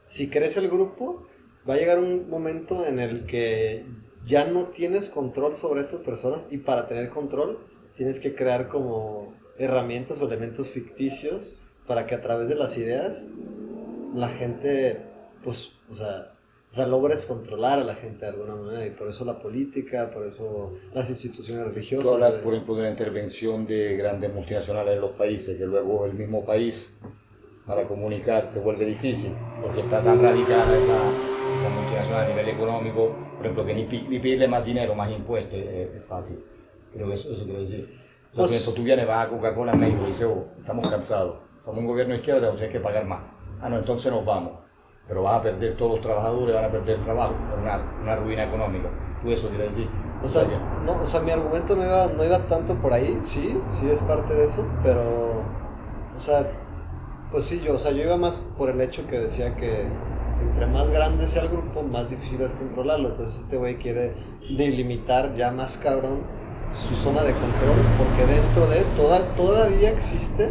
si crece el grupo, va a llegar un momento en el que ya no tienes control sobre esas personas, y para tener control tienes que crear como herramientas o elementos ficticios para que a través de las ideas la gente, pues, o sea, logres controlar a la gente de alguna manera. Y por eso la política, por eso las instituciones religiosas. Tú hablas, por ejemplo, de la intervención de grandes multinacionales en los países, que luego el mismo país para comunicar se vuelve difícil, porque está tan radicada esa multinacional a nivel económico, por ejemplo, que ni pedirle más dinero, más impuestos es fácil. Creo que eso quiero decir. O sea, por ejemplo, tú vienes, vas a Coca-Cola en México y dices, oh, estamos cansados, somos un gobierno de izquierda, tienes que pagar más. Ah, no, entonces nos vamos. Pero vas a perder todos los trabajadores, van a perder el trabajo, una ruina económica. Tú eso quieres decir. O sea, no, o sea, mi argumento no iba tanto por ahí, sí es parte de eso, pero, o sea, pues sí, yo iba más por el hecho que decía que entre más grande sea el grupo, más difícil es controlarlo. Entonces este güey quiere delimitar ya más cabrón su zona de control, porque dentro de todavía existe,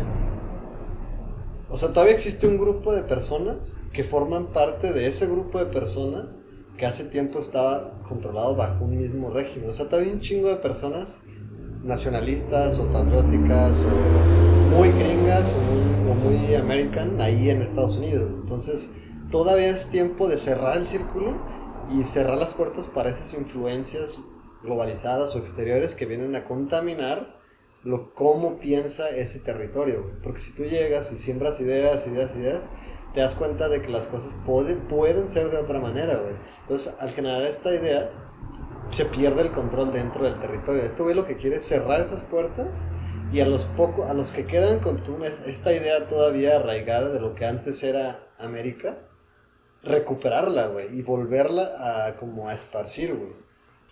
o sea, todavía existe un grupo de personas que forman parte de ese grupo de personas que hace tiempo estaba controlado bajo un mismo régimen. O sea, todavía un chingo de personas nacionalistas o patrióticas o muy gringas o muy american ahí en Estados Unidos. Entonces, todavía es tiempo de cerrar el círculo y cerrar las puertas para esas influencias globalizadas o exteriores que vienen a contaminar cómo piensa ese territorio, güey. Porque si tú llegas y siembras ideas, te das cuenta de que las cosas pueden ser de otra manera, güey. Entonces, al generar esta idea, se pierde el control dentro del territorio. Esto, güey, lo que quiere es cerrar esas puertas y a los que quedan con esta idea todavía arraigada de lo que antes era América, recuperarla, güey, y volverla a esparcir, güey.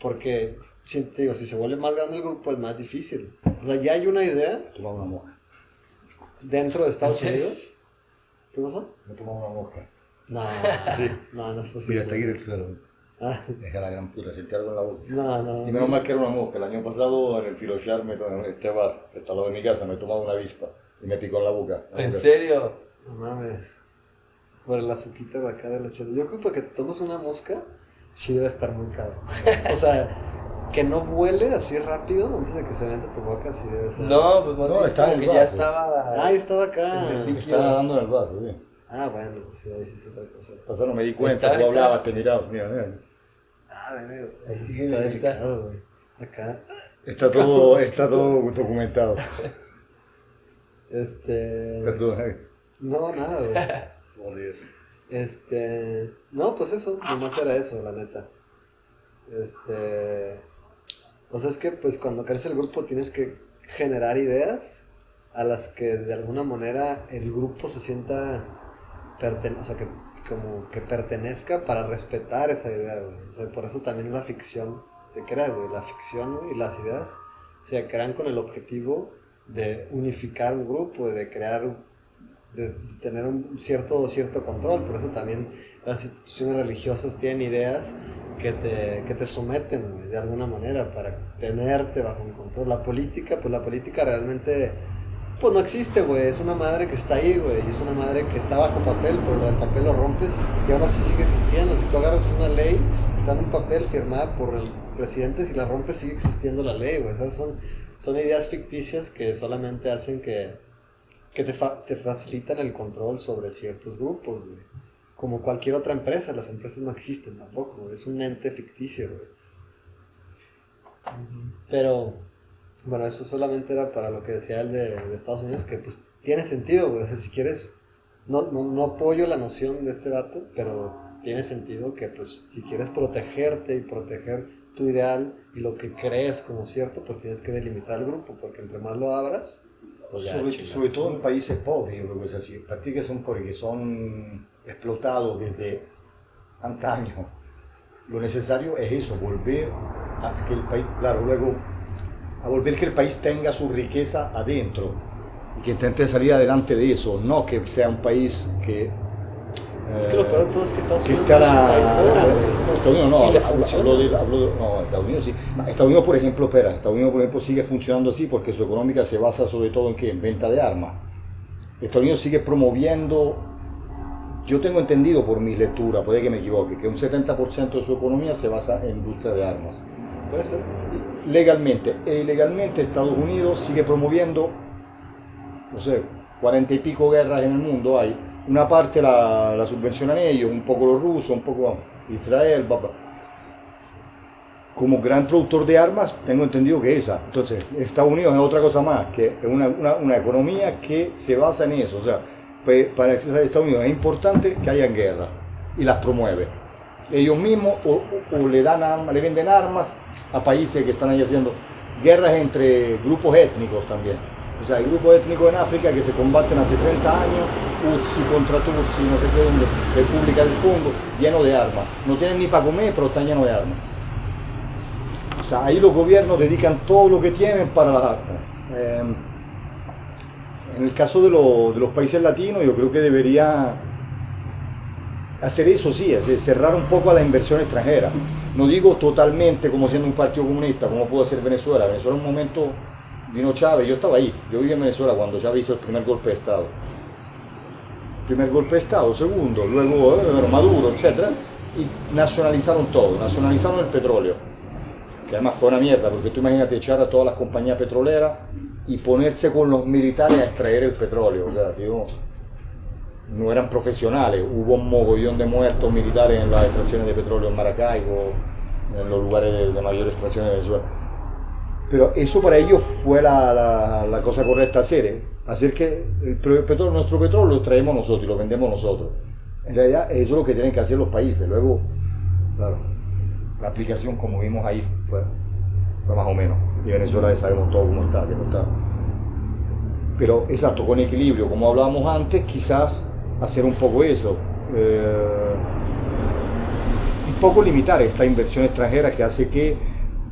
Porque, si se vuelve más grande el grupo es más difícil. O sea, ya hay una idea. Toma una mosca. Dentro de Estados Unidos. ¿Qué pasó? Me tomó una mosca. No, Sí. no es posible. Mira, está aquí en el suelo. Ah, Deja la gran puta, sentí algo en la boca. no. Y menos mal que era una mosca. El año pasado en el Filochar, en este bar, que está al lado de mi casa, me he tomado una avispa y me picó en la boca. ¿En serio? No mames. Por el azuquita de acá de la chela. Yo creo que te tomas una mosca, sí debe estar muy caro. O sea, que no vuele así rápido antes de que se meta tu boca, sí debe ser. No, pues más No, bien estaba como en que el ya vaso. estaba... Ah, estaba acá. En el líquido. Está nadando en el vaso, sí. Ah, bueno, sí, ahí sí es otra cosa. Pasó, no me di cuenta, Está- tú está- hablabas, te miraba. Mira. Ah, bueno, Ahí ahí sí sí que está me delicado, güey. Acá. Está todo documentado. Perdón. No, nada, güey. Joder. No, pues eso, nomás era eso, la neta. O sea, es que pues cuando crece el grupo tienes que generar ideas a las que de alguna manera el grupo se sienta, o sea, que como que pertenezca para respetar esa idea, güey. O sea, por eso también la ficción se crea, güey. La ficción, güey, y las ideas se crean con el objetivo de unificar un grupo, de crear, de tener un cierto control. Por eso también las instituciones religiosas tienen ideas que te someten, güey, de alguna manera para tenerte bajo un control. La política realmente pues no existe, güey. Es una madre que está ahí, güey. Y es una madre que está bajo papel, pero lo del papel lo rompes y aún así sigue existiendo. Si tú agarras una ley que está en un papel firmada por el presidente, si la rompes sigue existiendo la ley, güey. Esas son ideas ficticias que solamente hacen que te facilitan el control sobre ciertos grupos, güey. Como cualquier otra empresa, las empresas no existen tampoco, güey. Es un ente ficticio, güey. Pero, bueno, eso solamente era para lo que decía el de Estados Unidos, que pues tiene sentido, güey. O sea, si quieres, no apoyo la noción de este vato, pero tiene sentido que pues si quieres protegerte y proteger tu ideal y lo que crees como cierto, pues tienes que delimitar el grupo, porque entre más lo abras, pues ya, Sobre todo en países pobres, yo creo que es así. Partidos que son pobres, que son explotados desde antaño. Lo necesario es eso, volver a que el país, claro, luego a volver que el país tenga su riqueza adentro y que intente salir adelante de eso, no que sea un país que es que lo peor de todo es que Estados que Unidos esté a es un país pobre, la güey. Estados Unidos no, Y le funciona. no, Estados Unidos sí. Estados Unidos, por ejemplo, sigue funcionando así porque su económica se basa sobre todo en ¿qué? En venta de armas. Estados Unidos sigue promoviendo, yo tengo entendido por mi lectura, puede que me equivoque, que un 70% de su economía se basa en industria de armas. Puede ser. Legalmente e ilegalmente Estados Unidos sigue promoviendo, no sé, 40 y pico guerras en el mundo hay. Una parte la subvencionan ellos, un poco los rusos, un poco Israel, como gran productor de armas, tengo entendido que esa. Entonces, Estados Unidos es otra cosa más, que es una economía que se basa en eso. O sea, para Estados Unidos es importante que haya guerra y las promueve. Ellos mismos o le venden armas a países que están ahí haciendo guerras entre grupos étnicos también. O sea, hay grupos étnicos en África que se combaten hace 30 años, Tutsi contra Tutsi, no sé qué, República del Congo, lleno de armas. No tienen ni para comer, pero están llenos de armas. O sea, ahí los gobiernos dedican todo lo que tienen para las armas. En el caso de los países latinos, yo creo que debería hacer eso, sí, cerrar un poco a la inversión extranjera. No digo totalmente como siendo un partido comunista, como pudo ser Venezuela. Venezuela en un momento vino Chávez, yo estaba ahí, yo viví en Venezuela cuando Chávez hizo el primer golpe de Estado. Primer golpe de Estado, segundo, luego Maduro, etc. Y nacionalizaron todo, nacionalizaron el petróleo, que además fue una mierda, porque tú imagínate echar a todas las compañías petroleras y ponerse con los militares a extraer el petróleo, o sea, si no eran profesionales, hubo un mogollón de muertos militares en las extracciones de petróleo en Maracaibo, en los lugares de mayor extracción de Venezuela. Pero eso para ellos fue la cosa correcta hacer que nuestro petróleo lo traemos nosotros y lo vendemos nosotros. En realidad eso es lo que tienen que hacer los países. Luego, claro, la aplicación como vimos ahí fue más o menos. Y Venezuela ya sabemos todo cómo está, que no está. Pero exacto, con equilibrio, como hablábamos antes, quizás hacer un poco eso. Un poco limitar esta inversión extranjera que hace que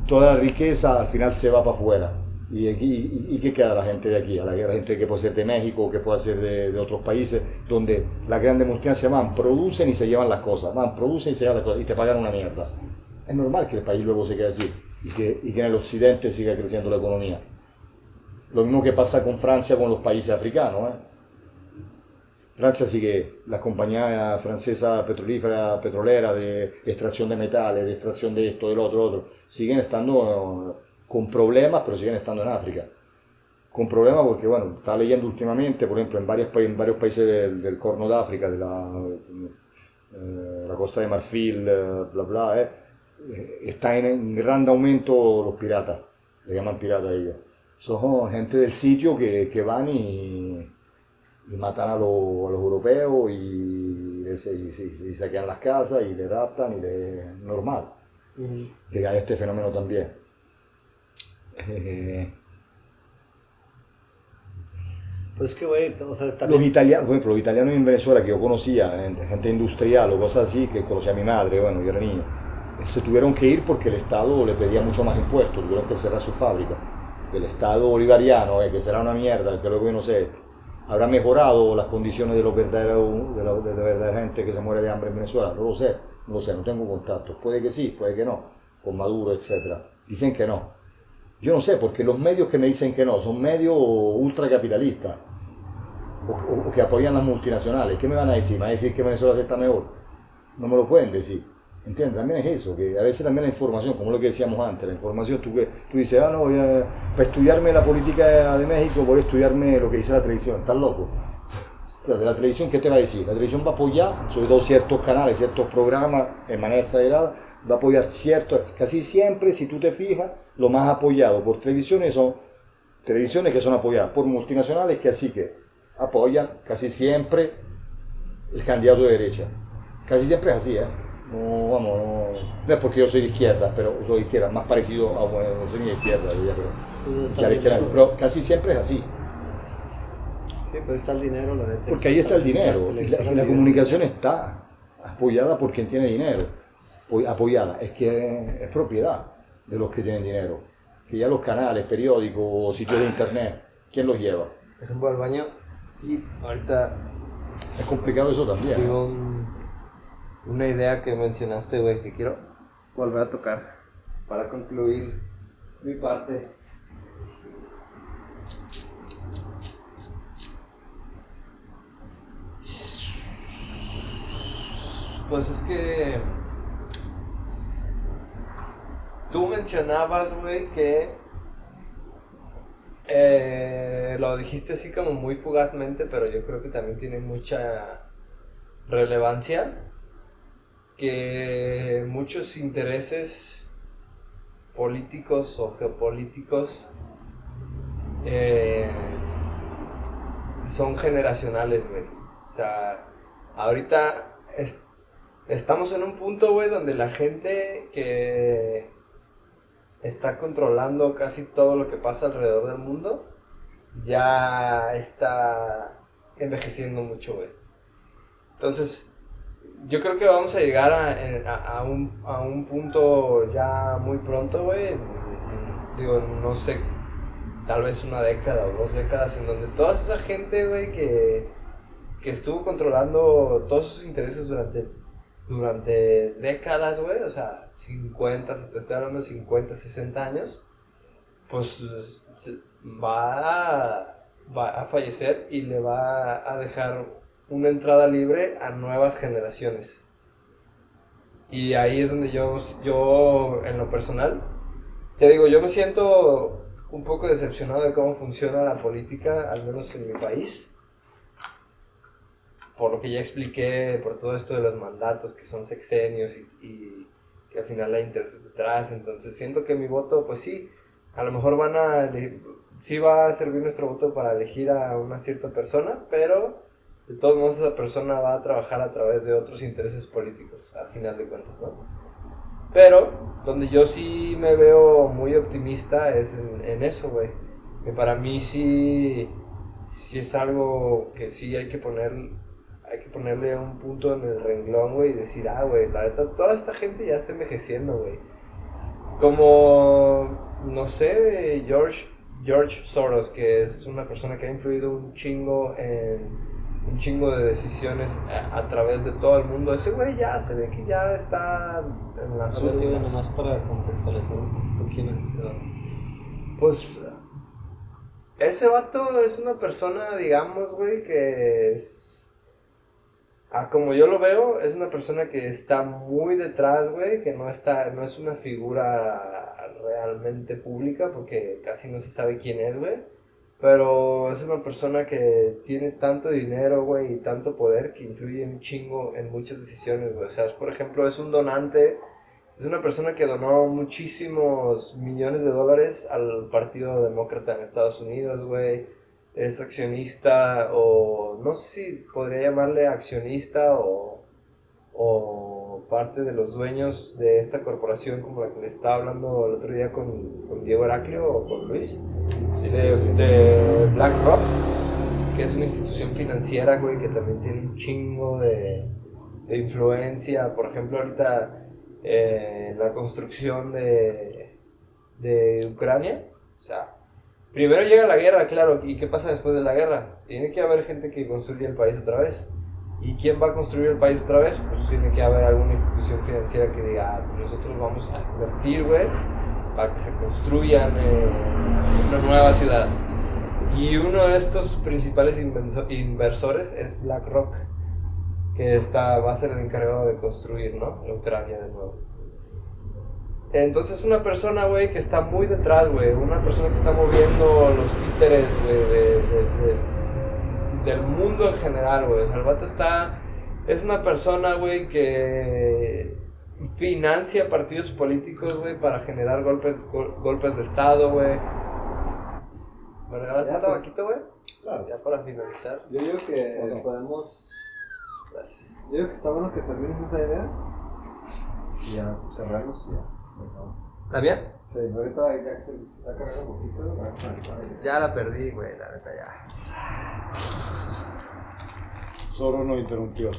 toda la riqueza al final se va para afuera. ¿Y qué queda la gente de aquí? A la gente que puede ser de México, que puede ser de otros países, donde las grandes multinacionales van, producen y se llevan las cosas, producen y se llevan las cosas, y te pagan una mierda. Es normal que el país luego se quede así, y que en el occidente siga creciendo la economía. Lo mismo que pasa con Francia, con los países africanos. Francia sigue, las compañías francesas petroleras de extracción de metales, de extracción de esto, del otro, siguen estando con problemas, pero siguen estando en África. Con problemas porque, bueno, estaba leyendo últimamente, por ejemplo, en varios países del Corno de África, de la Costa de Marfil, está en gran aumento los piratas, le llaman piratas a ellos. Son gente del sitio que van y matan a los europeos y saquean las casas y le raptan normal. Que hay este fenómeno también. Pues es que, güey, o sea, Los italianos, por ejemplo, los italianos en Venezuela que yo conocía, gente industrial o cosas así, que conocía a mi madre, bueno, yo era niño, se tuvieron que ir porque el Estado le pedía mucho más impuestos, tuvieron que cerrar su fábrica. El Estado bolivariano, que será una mierda, que luego yo no sé, habrá mejorado las condiciones de la verdadera gente que se muere de hambre en Venezuela, no lo sé, no tengo contactos, puede que sí, puede que no, con Maduro, etc. Dicen que no. Yo no sé, porque los medios que me dicen que no son medios ultracapitalistas o que apoyan las multinacionales. ¿Qué me van a decir? ¿Me van a decir que Venezuela está mejor? No me lo pueden decir. ¿Entiendes? También es eso, que a veces también la información, como lo que decíamos antes, la información, tú dices, no, para estudiarme la política de México voy a estudiarme lo que dice la televisión. ¿Estás loco? O sea, de la televisión, ¿qué te va a decir? La televisión va a apoyar, sobre todo ciertos canales, ciertos programas, en manera exagerada, va a apoyar ciertos, casi siempre, si tú te fijas, lo más apoyado por televisiones son televisiones que son apoyadas por multinacionales que así que apoyan casi siempre el candidato de derecha. Casi siempre es así, no es porque yo soy de izquierda, pero soy de izquierda, más parecido a, bueno, no soy ni de izquierda, pero casi siempre es así. Sí, pues está el dinero, la neta. Porque ahí está el dinero, y la comunicación está apoyada por quien tiene dinero. Apoyada, es que es propiedad de los que tienen dinero. Que ya los canales, periódicos o sitios de internet, ¿quién los lleva? Por ejemplo, al baño, y ahorita es complicado eso también. Digo, una idea que mencionaste, güey, que quiero volver a tocar para concluir mi parte. Pues es que tú mencionabas, güey, que lo dijiste así como muy fugazmente, pero yo creo que también tiene mucha relevancia, que muchos intereses políticos o geopolíticos son generacionales, güey. O sea, ahorita estamos en un punto, güey, donde la gente que está controlando casi todo lo que pasa alrededor del mundo ya está envejeciendo mucho, güey. Entonces, yo creo que vamos a llegar a un punto ya muy pronto, güey. Digo, no sé, tal vez una década o 2 décadas en donde toda esa gente, güey, que estuvo controlando todos sus intereses durante décadas, güey, o sea, 50, si te estoy hablando de 50, 60 años, pues va a fallecer y le va a dejar una entrada libre a nuevas generaciones. Y ahí es donde yo en lo personal, te digo, yo me siento un poco decepcionado de cómo funciona la política, al menos en mi país. Por lo que ya expliqué, por todo esto de los mandatos que son sexenios y que al final hay intereses detrás. Entonces siento que mi voto, pues sí, a lo mejor sí va a servir nuestro voto para elegir a una cierta persona, pero de todos modos esa persona va a trabajar a través de otros intereses políticos, al final de cuentas, ¿no? Pero donde yo sí me veo muy optimista es en eso, güey. Que para mí sí es algo que sí hay que ponerle un punto en el renglón, güey, y decir, güey, la neta, toda esta gente ya está envejeciendo, güey. Como, no sé, George Soros, que es una persona que ha influido un chingo de decisiones a través de todo el mundo. Ese güey ya se ve que ya está en las últimas. Nomás para contextualizar un poquito quién es este vato. Pues ese vato es una persona, digamos, güey, que es... como yo lo veo, es una persona que está muy detrás, güey, que no es una figura realmente pública porque casi no se sabe quién es, güey. Pero es una persona que tiene tanto dinero, güey, y tanto poder que influye un chingo en muchas decisiones, güey. O sea, por ejemplo, es un donante, es una persona que donó muchísimos millones de dólares al Partido Demócrata en Estados Unidos, güey. Es accionista, o no sé si podría llamarle accionista o parte de los dueños de esta corporación como la que le estaba hablando el otro día con Diego Heraclio o con Luis, de BlackRock, que es una institución financiera, güey, que también tiene un chingo de influencia. Por ejemplo, ahorita la construcción de Ucrania, o sea, primero llega la guerra, claro, ¿y qué pasa después de la guerra? Tiene que haber gente que construya el país otra vez. ¿Y quién va a construir el país otra vez? Pues tiene que haber alguna institución financiera que diga, nosotros vamos a invertir, güey, para que se construyan una nueva ciudad. Y uno de estos principales inversores es BlackRock, que va a ser el encargado de construir, ¿no?, la Ucrania de nuevo. Entonces es una persona, güey, que está muy detrás, güey. Una persona que está moviendo los títeres, güey, del mundo en general, güey. O sea, el vato es una persona, güey, que financia partidos políticos, güey, para generar golpes de estado, güey. ¿Me regalas un tabaquito, güey? Claro. Ya para finalizar. Yo digo que podemos... Gracias. Yo digo que está bueno que termines esa idea y ya cerramos y ya. ¿Está bien? Sí, ahorita ya que se está cargando un poquito, Ya la perdí, güey, la neta ya. Solo nos interrumpió.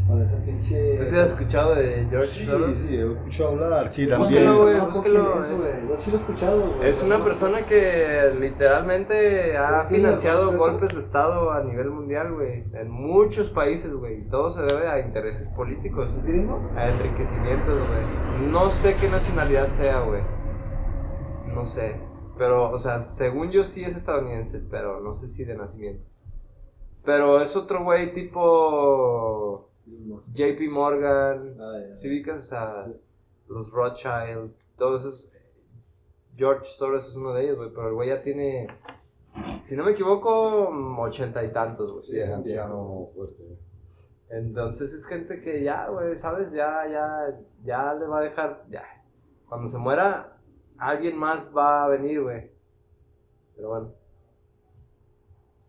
Con ese pinche... ¿Tú sí has escuchado de George Soros? Sí, he escuchado hablar. Sí, Búsquelo, también. güey, No, búsquelo. eso, güey. Yo sí lo he escuchado, güey. Es una persona que literalmente ha Sí, financiado eso. golpes de estado a nivel mundial, güey. En muchos países, güey. Todo se debe a intereses políticos. ¿Es gringo? A enriquecimientos, güey. No sé qué nacionalidad sea, güey. No sé. Pero, o sea, según yo sí es estadounidense, pero no sé si de nacimiento. Pero es otro güey tipo JP Morgan. ¿Sí ubicas? O sea, Sí. Los Rothschild, todos esos. George Soros es uno de ellos, güey, pero el güey ya tiene, si no me equivoco, 80 y tantos, güey. Sí, es anciano fuerte. Entonces es gente que ya, güey, ¿sabes? Ya le va a dejar, ya. Cuando se muera, alguien más va a venir, güey. Pero bueno,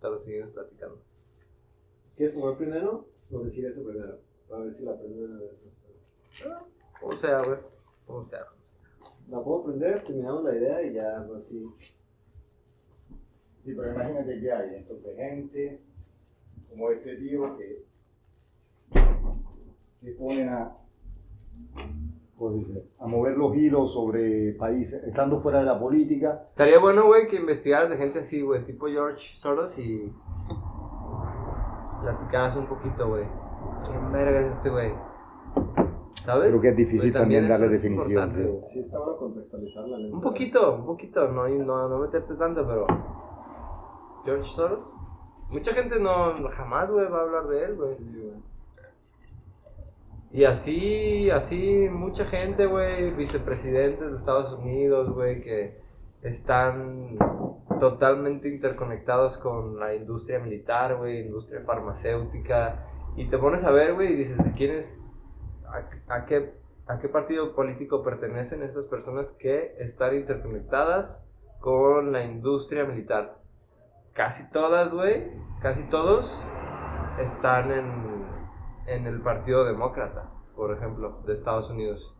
ahora seguimos platicando. ¿Quieres fumar primero o decir eso primero? Para ver si la prendo de una vez. Como sea, güey, como sea. La puedo prender, terminamos la idea y ya, pues así. Sí, pero imagínate que hay entonces gente como este tío que se ponen a mover los hilos sobre países, estando fuera de la política. Estaría bueno, güey, que investigaras de gente así, güey, tipo George Soros y platicaras un poquito, güey. ¿Quién verga es este güey? ¿Sabes? Creo que es difícil Güey, también darle eso es definición. importante, Sí. güey. Sí, está bueno contextualizar la ley. Un poquito, no meterte tanto, pero George Soros. Mucha gente no jamás, güey, va a hablar de él, güey. Sí, güey. Y así mucha gente, güey, vicepresidentes de Estados Unidos, güey, que están totalmente interconectados con la industria militar, güey, industria farmacéutica. Y te pones a ver, güey, y dices, ¿de quién es? ¿A qué partido político pertenecen esas personas que están interconectadas con la industria militar? Casi todas, güey, casi todos están en el Partido Demócrata, por ejemplo, de Estados Unidos.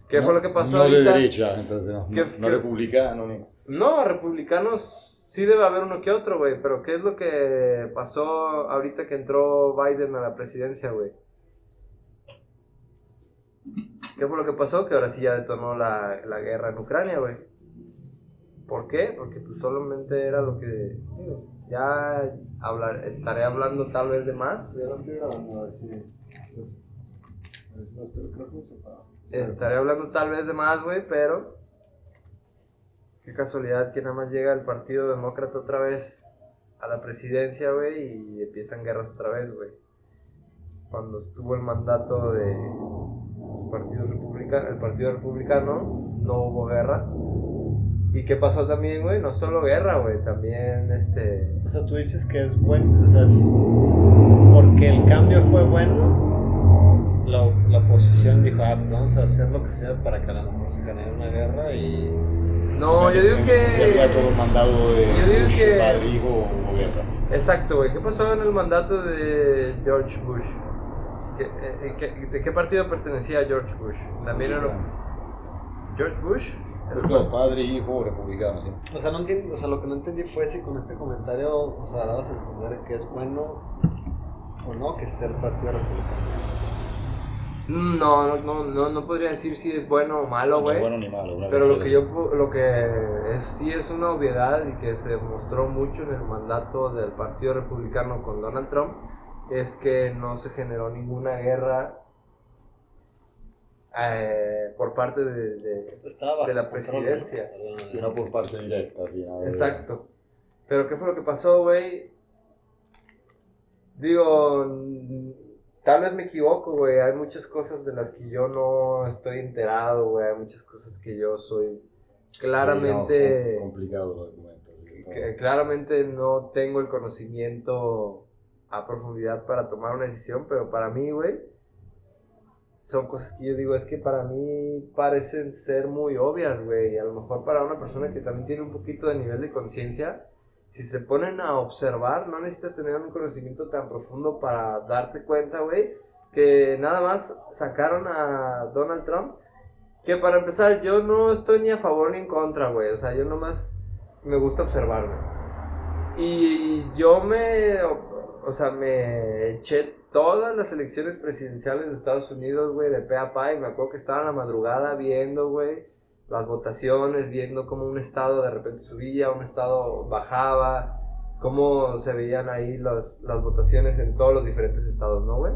¿Qué fue lo que pasó no ahorita? de derecha, entonces no ¿Qué- republicano. Ni... No, republicanos sí debe haber uno que otro, güey, pero ¿qué es lo que pasó ahorita que entró Biden a la presidencia, güey? ¿Qué fue lo que pasó? Que ahora sí ya detonó la guerra en Ucrania, güey. ¿Por qué? Porque pues solamente era lo que... digo, ya estaré hablando tal vez de más. Ya lo estoy grabando, a ver si... Creo que se para. Estaré hablando tal vez de más, güey, pero... Qué casualidad que nada más llega el Partido Demócrata otra vez a la presidencia, güey, y empiezan guerras otra vez, güey. Cuando estuvo el mandato de el Partido Republicano, no hubo guerra. ¿Y qué pasó también, güey? No solo guerra, güey, también O sea, tú dices que es bueno, o sea, es porque el cambio fue bueno, la oposición dijo, vamos a hacer lo que sea para que no se genere una guerra y... No, yo digo Ya había todo que... el mandado de yo digo Bush, que- padre, hijo o guerra. Exacto, güey. ¿Qué pasó en el mandato de George Bush? ¿De qué partido pertenecía George Bush? También era... ¿George Bush? No, padre, hijo, republicano, sí. O sea, no entiendo, o sea, lo que no entendí fue si con este comentario, o sea, dabas a entender que es bueno o no que esté el Partido Republicano. No podría decir si es bueno o malo, Ni güey. bueno ni malo. una Pero cosa lo que sí es una obviedad y que se mostró mucho en el mandato del Partido Republicano con Donald Trump es que no se generó ninguna guerra por parte Estaba de la bajo control, presidencia. ¿no? Sí, no por parte directa, sí, nada de- Exacto. Pero ¿qué fue lo que pasó, güey? Digo, tal vez me equivoco, güey. Hay muchas cosas de las que yo no estoy enterado, güey. Hay muchas cosas que yo soy claramente... Sí, no, complicado el argumento. Sí, que claramente no tengo el conocimiento a profundidad para tomar una decisión, pero para mí, güey, son cosas que yo digo, es que para mí parecen ser muy obvias, güey. A lo mejor para una persona que también tiene un poquito de nivel de conciencia, si se ponen a observar, no necesitas tener un conocimiento tan profundo para darte cuenta, güey, que nada más sacaron a Donald Trump, que para empezar yo no estoy ni a favor ni en contra, güey. O sea, yo nomás me gusta observar, güey. Y yo me eché todas las elecciones presidenciales de Estados Unidos, güey, de pe a pa, y me acuerdo que estaba en la madrugada viendo, güey, las votaciones, viendo cómo un estado de repente subía, un estado bajaba, cómo se veían ahí las votaciones en todos los diferentes estados, ¿no, güey?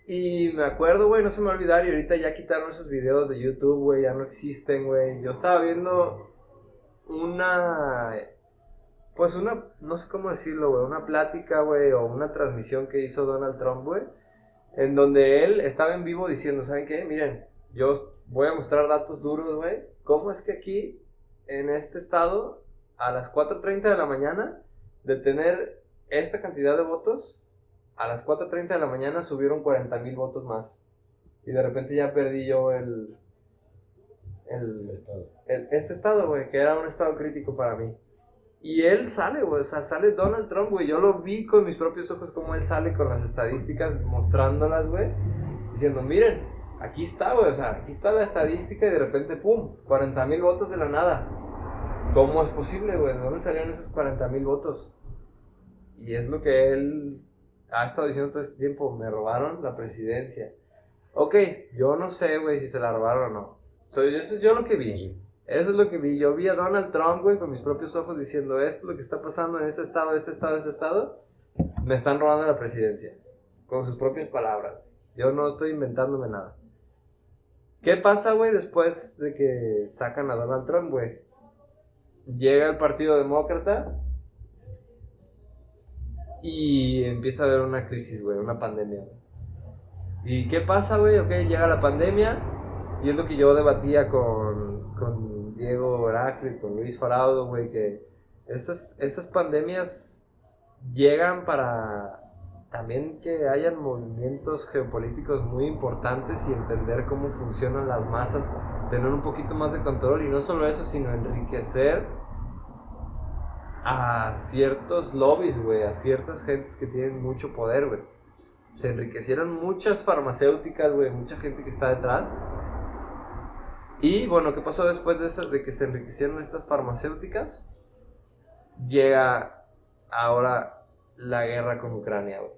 Y me acuerdo, güey, no se me va a olvidar, y ahorita ya quitaron esos videos de YouTube, güey, ya no existen, güey. Yo estaba viendo no sé cómo decirlo, güey, una plática, güey, o una transmisión que hizo Donald Trump, güey, en donde él estaba en vivo diciendo, ¿saben qué? Miren, yo voy a mostrar datos duros, güey. ¿Cómo es que aquí, en este estado, a las 4:30 de la mañana, de tener esta cantidad de votos, a las 4:30 de la mañana subieron 40,000 votos más? Y de repente ya perdí yo este estado, güey, que era un estado crítico para mí. Y él sale, güey, o sea, sale Donald Trump, güey. Yo lo vi con mis propios ojos como él sale con las estadísticas, mostrándolas, güey, diciendo, miren, aquí está, güey, o sea, aquí está la estadística y de repente, pum, 40,000 votos de la nada. ¿Cómo es posible, güey? ¿De dónde salieron esos 40,000 votos? Y es lo que él ha estado diciendo todo este tiempo, me robaron la presidencia. Ok, yo no sé, güey, si se la robaron o no. Eso es yo lo que vi. Eso es lo que vi. Yo vi a Donald Trump, güey, con mis propios ojos diciendo esto es lo que está pasando en ese estado, ese estado, ese estado. Me están robando la presidencia. Con sus propias palabras. Yo no estoy inventándome nada. ¿Qué pasa, güey, después de que sacan a Donald Trump, güey? Llega el Partido Demócrata y empieza a haber una crisis, güey, una pandemia. ¿Y qué pasa, güey? Ok, llega la pandemia y es lo que yo debatía con Diego Heracli y con Luis Faraudo, güey, que estas pandemias llegan para también que hayan movimientos geopolíticos muy importantes y entender cómo funcionan las masas, tener un poquito más de control y no solo eso, sino enriquecer a ciertos lobbies, güey, a ciertas gentes que tienen mucho poder, güey. Se enriquecieron muchas farmacéuticas, güey, mucha gente que está detrás. Y bueno, ¿qué pasó después de que se enriquecieron estas farmacéuticas? Llega ahora la guerra con Ucrania, güey.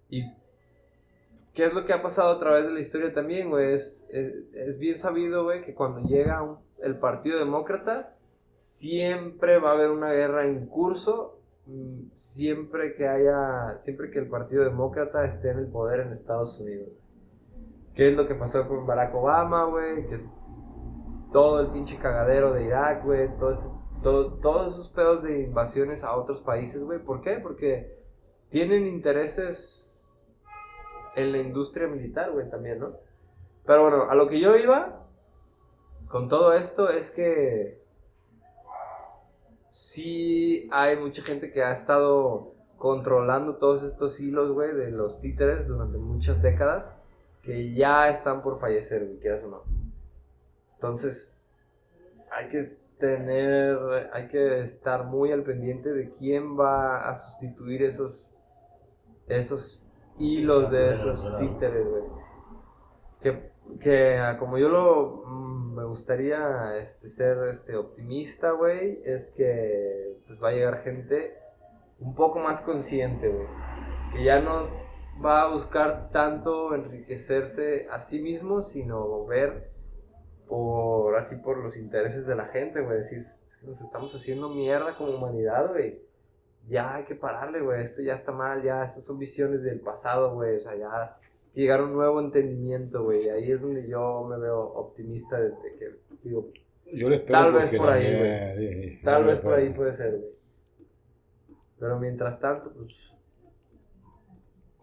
¿Y qué es lo que ha pasado a través de la historia también, güey? Es bien sabido, güey, que cuando llega el Partido Demócrata, siempre va a haber una guerra en curso, siempre que el Partido Demócrata esté en el poder en Estados Unidos. ¿Qué es lo que pasó con Barack Obama, güey? Que es todo el pinche cagadero de Irak, güey, todos esos pedos de invasiones a otros países, güey. ¿Por qué? Porque tienen intereses en la industria militar, güey, también, ¿no? Pero bueno, a lo que yo iba con todo esto es que sí hay mucha gente que ha estado controlando todos estos hilos, güey, de los títeres durante muchas décadas que ya están por fallecer, güey, quieras o no. Entonces, hay que estar muy al pendiente de quién va a sustituir esos hilos de esos títeres, güey. Que como yo me gustaría ser optimista, güey, es que pues, va a llegar gente un poco más consciente, güey. Que ya no va a buscar tanto enriquecerse a sí mismo, sino ver por los intereses de la gente, güey. Decir, es que nos estamos haciendo mierda como humanidad, güey. Ya hay que pararle, güey, esto ya está mal, ya, esas son visiones del pasado, güey, o sea, ya llegar a un nuevo entendimiento, güey, ahí es donde yo me veo optimista de que, digo, yo lo espero tal vez por también, ahí, güey, tal vez por ahí puede ser, güey, pero mientras tanto, pues...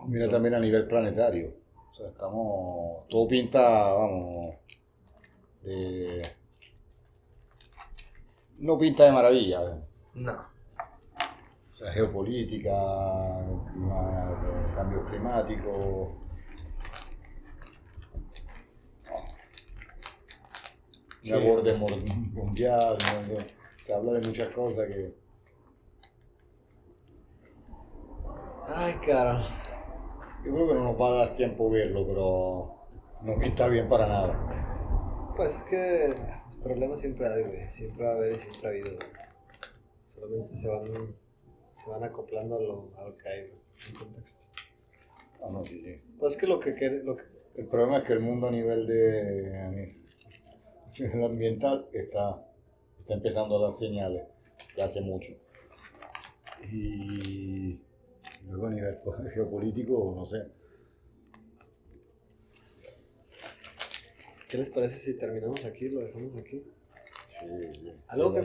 Mira también a nivel planetario, o sea, todo pinta, vamos, no pinta de maravilla, güey. No. O sea, geopolítica, cambio climático. Sí. Una borde mundial, se habla de muchas cosas que... Ay, cara. Yo creo que no nos va a dar tiempo verlo, pero no pinta bien para nada. Pues es que problemas siempre hay, güey. Siempre va a haber y siempre ha habido, güey. Solamente se van acoplando a lo que hay, güey, en contexto. Ah, no, sí. Pues es que El problema es que el mundo a nivel ambiental está empezando a dar señales ya hace mucho. Y luego a nivel geopolítico, no sé. ¿Qué les parece si terminamos aquí, lo dejamos aquí? Sí, Algo que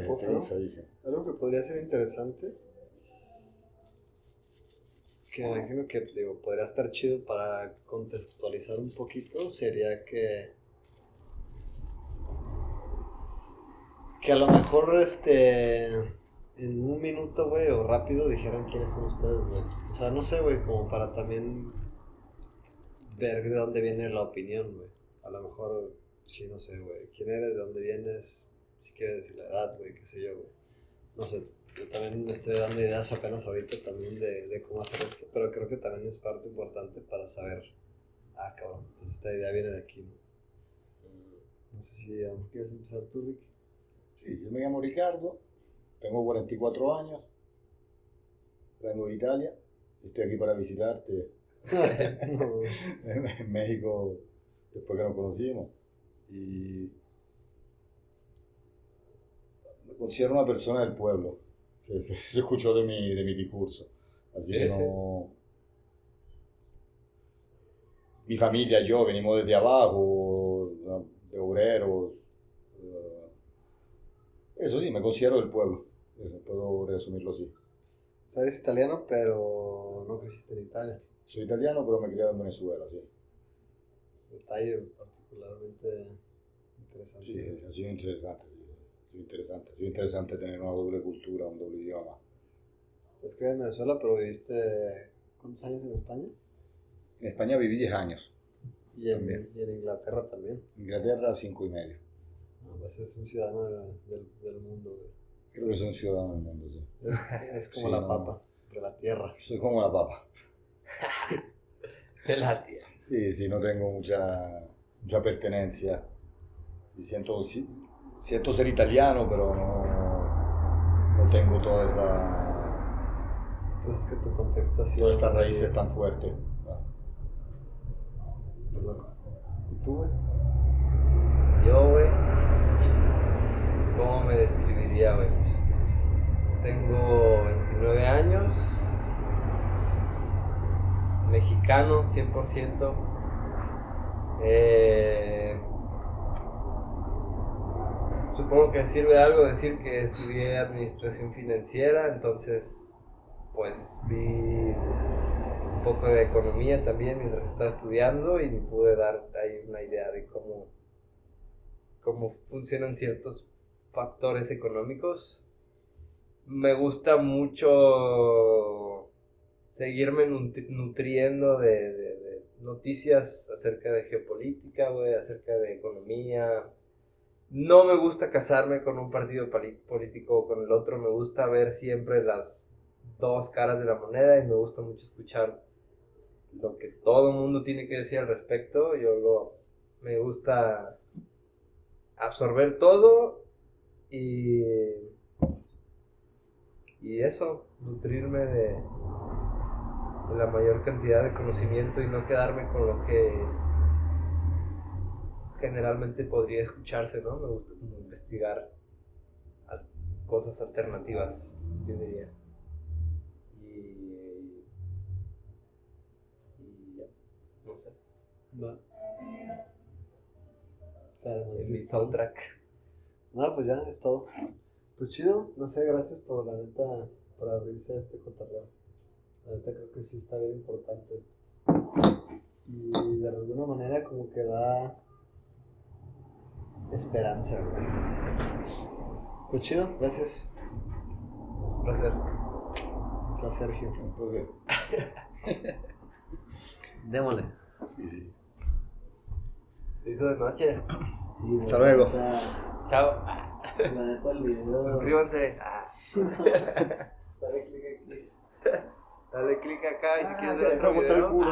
Algo que podría ser interesante, que me imagino que podría estar chido para contextualizar un poquito, sería que a lo mejor en un minuto, güey, o rápido dijeran quiénes son ustedes, güey. O sea, no sé, güey, como para también ver de dónde viene la opinión, güey. A lo mejor, sí, no sé, güey, quién eres, de dónde vienes, si quieres decir la edad, güey, qué sé yo, güey. No sé, yo también me estoy dando ideas apenas ahorita también de cómo hacer esto, pero creo que también es parte importante para saber, cabrón, pues esta idea viene de aquí, ¿no? No sé si a lo mejor quieres empezar tú, Ricky. Sí, yo me llamo Ricardo, tengo 44 años, vengo de Italia estoy aquí para visitarte No, en México después que nos conocimos. Y me considero una persona del pueblo, que se escuchó de mi discurso. Así que no... Mi familia, yo, venimos desde abajo, de obreros. Eso sí, me considero del pueblo. Eso, puedo resumirlo así. eres italiano, pero no creciste en Italia. Soy italiano, pero me he criado en Venezuela, sí. Detalle particularmente interesante. Sí, ha sido interesante, sí. Ha sido interesante. Ha sido interesante tener una doble cultura, un doble idioma. Te escribes en Venezuela, pero viviste ¿cuántos años en España? En España viví 10 años. Y en También. Inglaterra también. Inglaterra 5 y medio. No, pues es un ciudadano del mundo, güey. Creo que soy un ciudadano del mundo, sí. Es como Sí, la no. papa de la tierra. Soy como la papa. De la tía. Sí, no tengo mucha pertenencia. Y siento ser italiano, pero no tengo toda Pues es que tu contexto ha sido todas estas muy- raíces tan fuertes. muy loco. ¿Y tú, güey? Yo, güey, ¿cómo me describiría, güey? Pues, tengo 29 años, mexicano 100%. Supongo que sirve de algo decir que estudié administración financiera, entonces pues vi un poco de economía también mientras estaba estudiando y me pude dar ahí una idea de cómo funcionan ciertos factores económicos. Me gusta mucho seguirme nutriendo de noticias acerca de geopolítica, güey, acerca de economía. No me gusta casarme con un partido político o con el otro, me gusta ver siempre las dos caras de la moneda y me gusta mucho escuchar lo que todo el mundo tiene que decir al respecto. Me gusta absorber todo y eso, nutrirme de la mayor cantidad de conocimiento y no quedarme con lo que generalmente podría escucharse, ¿no? Me gusta como investigar cosas alternativas, yo diría. Y ya, no sé. Va. Sale, En mi listo. soundtrack. No, pues ya, es todo. Pues chido, no sé, gracias por la neta, por abrirse a este cotorreo. La neta creo que sí está bien importante. Y de alguna manera como que da esperanza, güey. Pues chido, gracias. Un placer. Placer, Sergio. Entonces, Démosle. sí. Se hizo de noche. Sí, Hasta luego. Chao. La neta el video. Suscríbanse. Dale click aquí. Dale click acá y si quieres que ver le otro pregunto el video. culo.